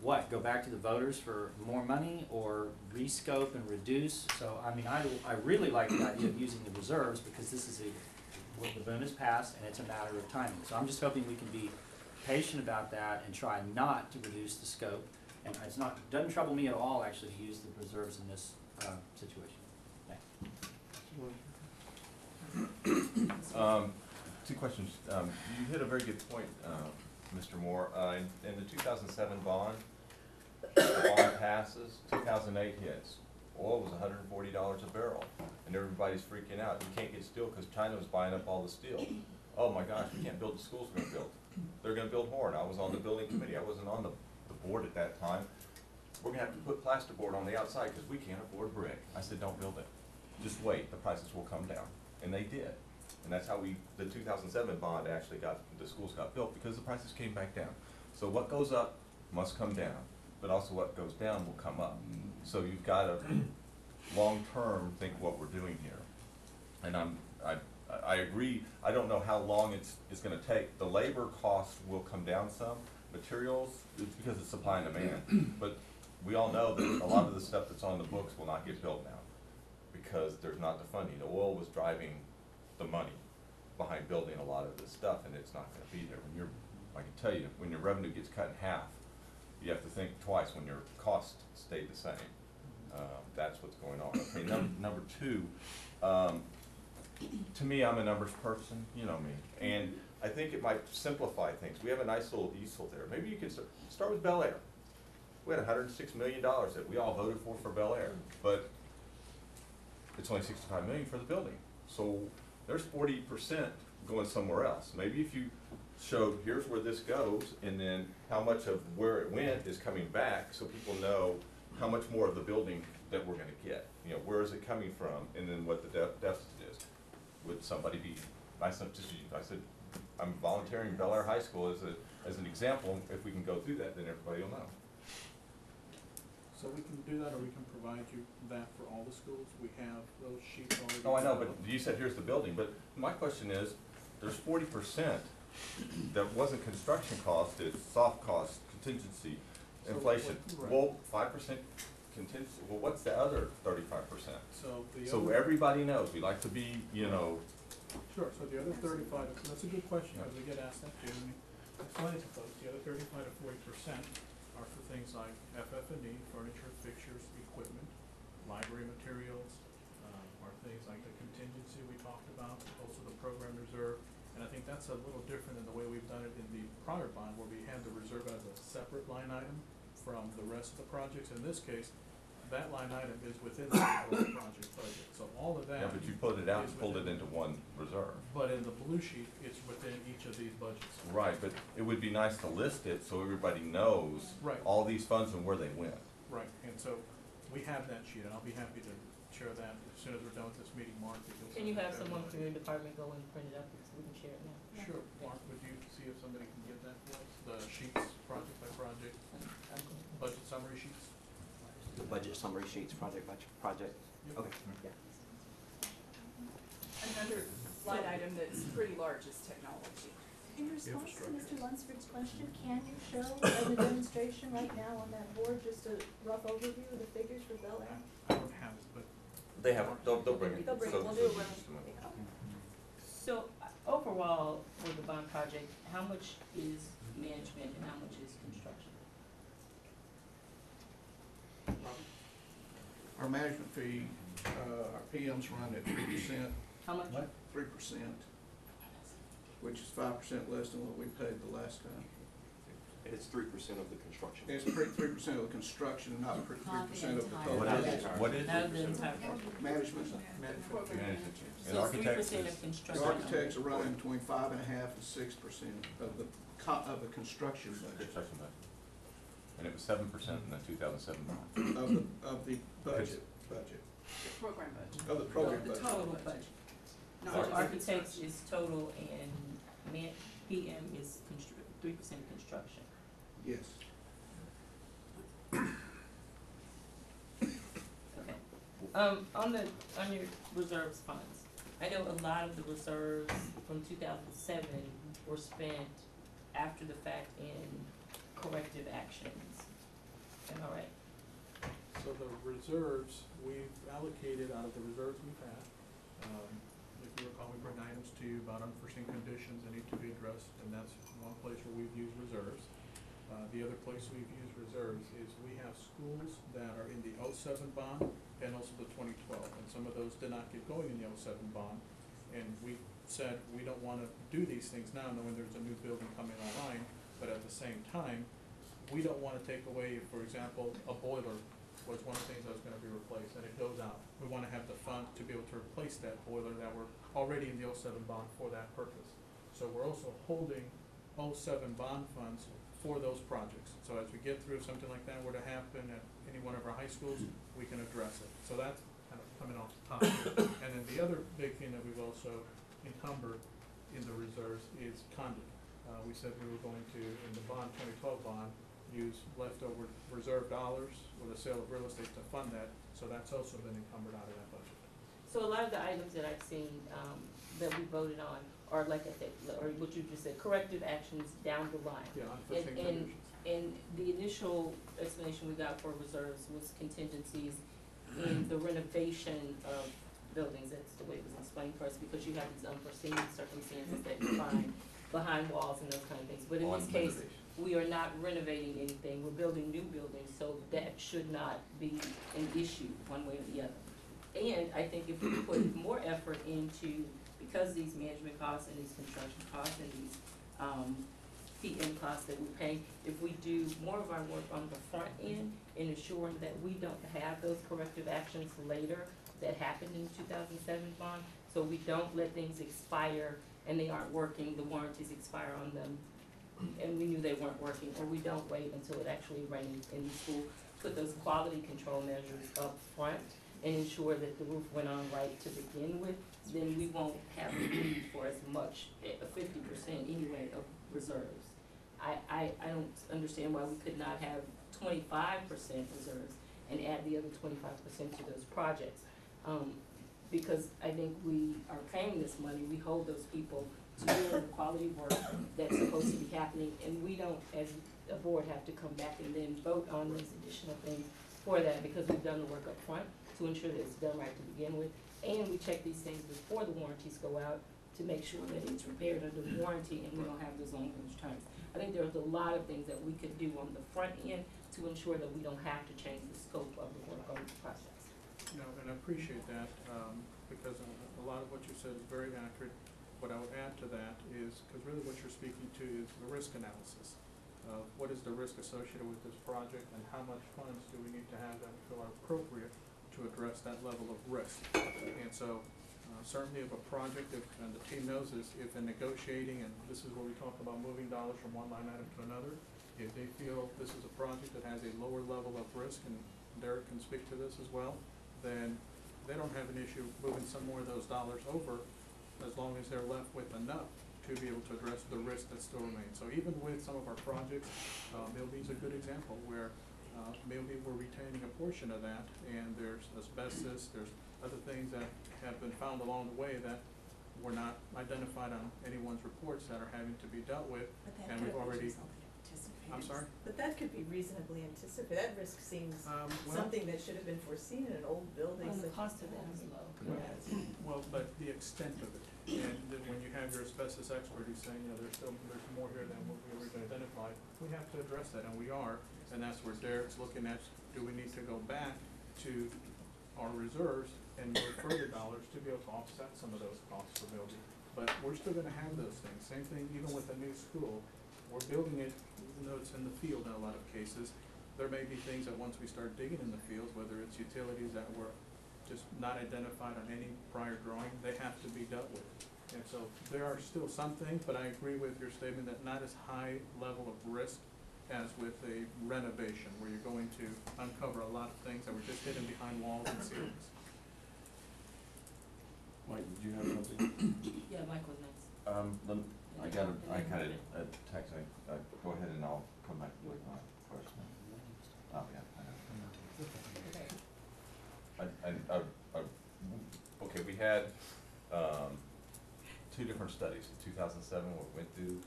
what, go back to the voters for more money, or rescope and reduce? So, I mean, I really like the idea of using the reserves, because this is the boom is passed, and it's a matter of timing. So I'm just hoping we can be patient about that and try not to reduce the scope. And it's not, doesn't trouble me at all, actually, to use the reserves in this situation. Thanks. 2 questions. You hit a very good point, Mr. Moore. In the 2007 bond, the bond passes, 2008 hits. Oil was $140 a barrel, and everybody's freaking out. You can't get steel because China was buying up all the steel. Oh my gosh, we can't build the schools we're gonna build. They're gonna build more, and I was on the building committee. I wasn't on the board at that time. We're gonna have to put plasterboard on the outside because we can't afford brick. I said, don't build it. Just wait, the prices will come down. And they did. And that's how the 2007 bond actually the schools got built, because the prices came back down. So what goes up must come down, but also what goes down will come up. So you've gotta long-term think what we're doing here. And I agree, I don't know how long it's gonna take. The labor cost will come down some. Materials, it's because it's supply and demand. But we all know that a lot of the stuff that's on the books will not get built now because there's not the funding. The oil was driving the money behind building a lot of this stuff, and it's not gonna be there. I can tell you, when your revenue gets cut in half, you have to think twice when your costs stay the same. That's what's going on. Okay, number two, to me, I'm a numbers person, you know me, and I think it might simplify things. We have a nice little easel there. Maybe you can start with Bel Air. We had $106 million that we all voted for Bel Air, but it's only $65 million for the building. So there's 40% going somewhere else. Maybe if you showed, here's where this goes, and then how much of where it went is coming back, so people know how much more of the building that we're gonna get. You know, where is it coming from, and then what the deficit is. Would somebody be, I said, I'm volunteering Bel Air High School as an example. If we can go through that, then everybody will know. So we can do that, or we can provide you that for all the schools. We have those sheets already. Oh, I know, but you said here's the building, but my question is, there's 40% that wasn't construction cost, it's soft cost, contingency, So inflation. right. Well, 5% contingency, well, what's the other 35%? So the So other, everybody knows, we like to be, you know, sure, so the other 35, that's a good question, because we get asked that too. And explain it to folks, the other 35 to 40% are for things like FF&E, furniture, fixtures, equipment, library materials, are things like the contingency we talked about, also the program reserve. And I think that's a little different than the way we've done it in the prior bond, where we had the reserve as a separate line item from the rest of the projects. In this case, that line item is within the overall project budget, so all of that. yeah, but you put it out and is pulled it within- into one reserve. But in the blue sheet, it's within each of these budgets. Right, but it would be nice to list it so everybody knows Right. all these funds and where they went. Right, and so we have that sheet, and I'll be happy to share that as soon as we're done with this meeting, Mark. if you'll Can you send it have to someone from everybody. your department go and print it up so we can share it now? Sure, Mark, would you see if somebody can get that for us, the sheets, project by project, budget summary sheets? The budget summary sheets, project by project. Yep. Okay. Another line item that's pretty large is technology. In response to Mr. Lunsford's question, can you show as a demonstration right now on that board, just a rough overview of the figures for Bel Air? I don't have it, but They have, they'll bring it. They'll bring it. So- We'll do it when- So overall, for the bond project, how much is management and how much is construction? Our management fee, our PMs run at 3%. How much? 3%, which is 5% less than what we paid the last time. And it's 3% of the construction. It's 3% of the construction, not 3% of the total. What is it? What is Not it? the entire project. Management. Management. And So 3% architects of is, The construction. architects are running between 5.5% and 6% of the construction budget, construction budget. And it was 7% in the 2007 bond. of the budget, Program budget. of the program The budget. total budget. Not So just architects is total and PM is 3% construction. Yes. Okay. On your reserves funds, I know a lot of the reserves from 2007 were spent after the fact in corrective actions. Am I right? so the reserves, we've allocated out of the reserves we've had. If you recall, we bring items to you about unforeseen conditions that need to be addressed, and that's one place where we've used reserves. The other place we've used reserves is we have schools that are in the 07 bond and also the 2012, and some of those did not get going in the 07 bond. And we said, we don't wanna do these things now, knowing there's a new building coming online, but at the same time, we don't wanna take away, for example, a boiler was one of the things that was gonna be replaced, and it goes out. We wanna have the fund to be able to replace that boiler that were already in the '07 bond for that purpose. So we're also holding '07 bond funds for those projects. So as we get through, if something like that were to happen at any one of our high schools, we can address it. So that's kind of coming off the top here. And then the other big thing that we've also encumbered in the reserves is conduit. We said we were going to, in the bond, 2012 bond, use leftover reserve dollars with the sale of real estate to fund that, so that's also been encumbered out of that budget. So a lot of the items that I've seen, that we voted on are like I said, or what you just said, corrective actions down the line. Yeah, unforeseen conditions. And the initial explanation we got for reserves was contingencies in the renovation of buildings. That's the way it was explained for us, because you have these unforeseen circumstances that you find behind walls and those kind of things. But in this case, we are not renovating anything, we're building new buildings, so that should not be an issue one way or the other. And I think if we put more effort into, because these management costs and these construction costs and these, PM costs that we pay, if we do more of our work on the front end in ensuring that we don't have those corrective actions later that happened in 2007 bond, so we don't let things expire and they aren't working, the warranties expire on them, and we knew they weren't working, or we don't wait until it actually rains in the school, put those quality control measures up front and ensure that the roof went on right to begin with, then we won't have the need for as much, 50% anyway of reserves. I don't understand why we could not have 25% reserves and add the other 25% to those projects. Because I think we are paying this money, we hold those people to doing the quality work that's supposed to be happening, and we don't, as a board, have to come back and then vote on those additional things for that, because we've done the work up front to ensure that it's done right to begin with, and we check these things before the warranties go out to make sure that it's repaired under warranty and we don't have those long range terms. I think there's a lot of things that we could do on the front end to ensure that we don't have to change the scope of the work on the projects. No, and I appreciate that, because a lot of what you said is very accurate. What I would add to that is, because really what you're speaking to is the risk analysis of what is the risk associated with this project and how much funds do we need to have that we feel are appropriate to address that level of risk. And so, certainly if a project, and the team knows this, if in negotiating, and this is where we talk about moving dollars from one line item to another, if they feel this is a project that has a lower level of risk, and Derek can speak to this as well, then they don't have an issue moving some more of those dollars over, as long as they're left with enough to be able to address the risk that still remains. So even with some of our projects, Millbee's a good example where Millbee, we're retaining a portion of that, and there's asbestos, there's other things that have been found along the way that were not identified on anyone's reports that are having to be dealt with, and we've already. I'm sorry? But that could be reasonably anticipated. That risk seems something that should have been foreseen in an old building. And the cost of that is low. Well, but the extent of it, and then when you have your asbestos expert who's saying, there's more here than what we originally identified, we have to address that, and we are, and that's where Derek's looking at, do we need to go back to our reserves and move further dollars to be able to offset some of those costs for building? But we're still gonna have those things, same thing even with a new school, we're building it, even though it's in the field in a lot of cases, there may be things that once we start digging in the fields, whether it's utilities that were just not identified on any prior drawing, they have to be dealt with. And so there are still some things, but I agree with your statement that not as high level of risk as with a renovation, where you're going to uncover a lot of things that were just hidden behind walls and ceilings. Mike, did you have something? Yeah, Mike was next. I got a text, go ahead and I'll come back with my question. Oh, yeah, okay, we had, two different studies, in 2007, what we went through,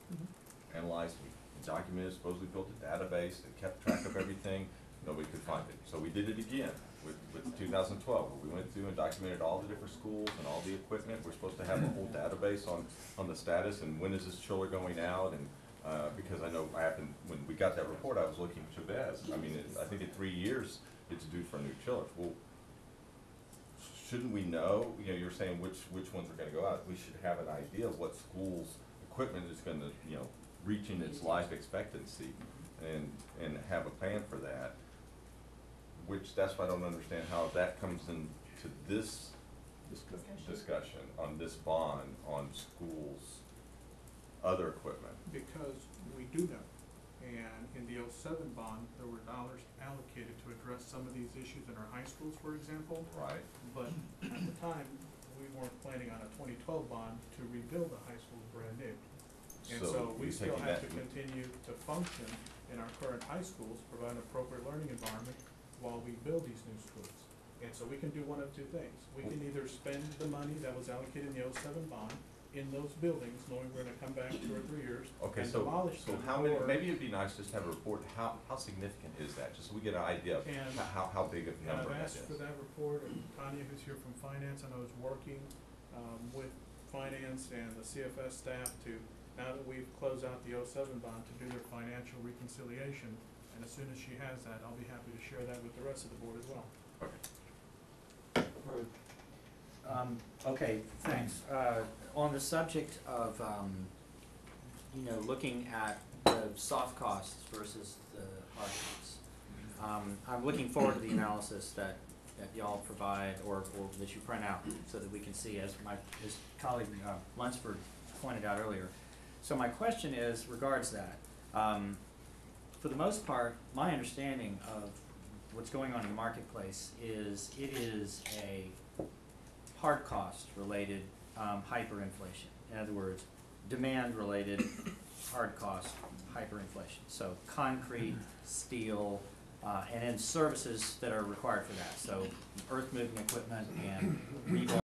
analyzed, we documented, supposedly built a database that kept track of everything, nobody could find it. So we did it again with 2012, where we went through and documented all the different schools and all the equipment. We're supposed to have a whole database on the status and when is this chiller going out, and because I know when we got that report, I was looking to Bez. I mean, I think in 3 years, it's due for a new chiller. Well, shouldn't we know, you're saying which ones are gonna go out, we should have an idea of what school's equipment is gonna, reaching its life expectancy. and have a plan for that, which, that's why I don't understand how that comes into this discussion on this bond on schools' other equipment. Because we do know, and in the '07 bond, there were dollars allocated to address some of these issues in our high schools, for example. Right. But at the time, we weren't planning on a 2012 bond to rebuild the high schools brand new. And so we you're still taking have that- to continue to function in our current high schools, provide an appropriate learning environment while we build these new schools. And so we can do one of two things. We can either spend the money that was allocated in the '07 bond in those buildings, knowing we're gonna come back 2 or 3 years Okay, and so, demolish so them. how many, or- maybe it'd be nice just to have a report, how significant is that, just so we get an idea of And- how big of a And number I've that asked for is. that report, and Tanya, who's here from finance, I know is working, with finance and the CFS staff to, now that we've closed out the '07 bond, to do their financial reconciliation. And as soon as she has that, I'll be happy to share that with the rest of the board as well. Okay, thanks. On the subject of, looking at the soft costs versus the hard costs, I'm looking forward to the analysis that y'all provide or that you print out so that we can see, as colleague Lunsford pointed out earlier. So my question regards that. For the most part, my understanding of what's going on in the marketplace is it is a hard cost related hyperinflation. In other words, demand related hard cost hyperinflation. So concrete, steel, and then services that are required for that. So earth moving equipment and rebar.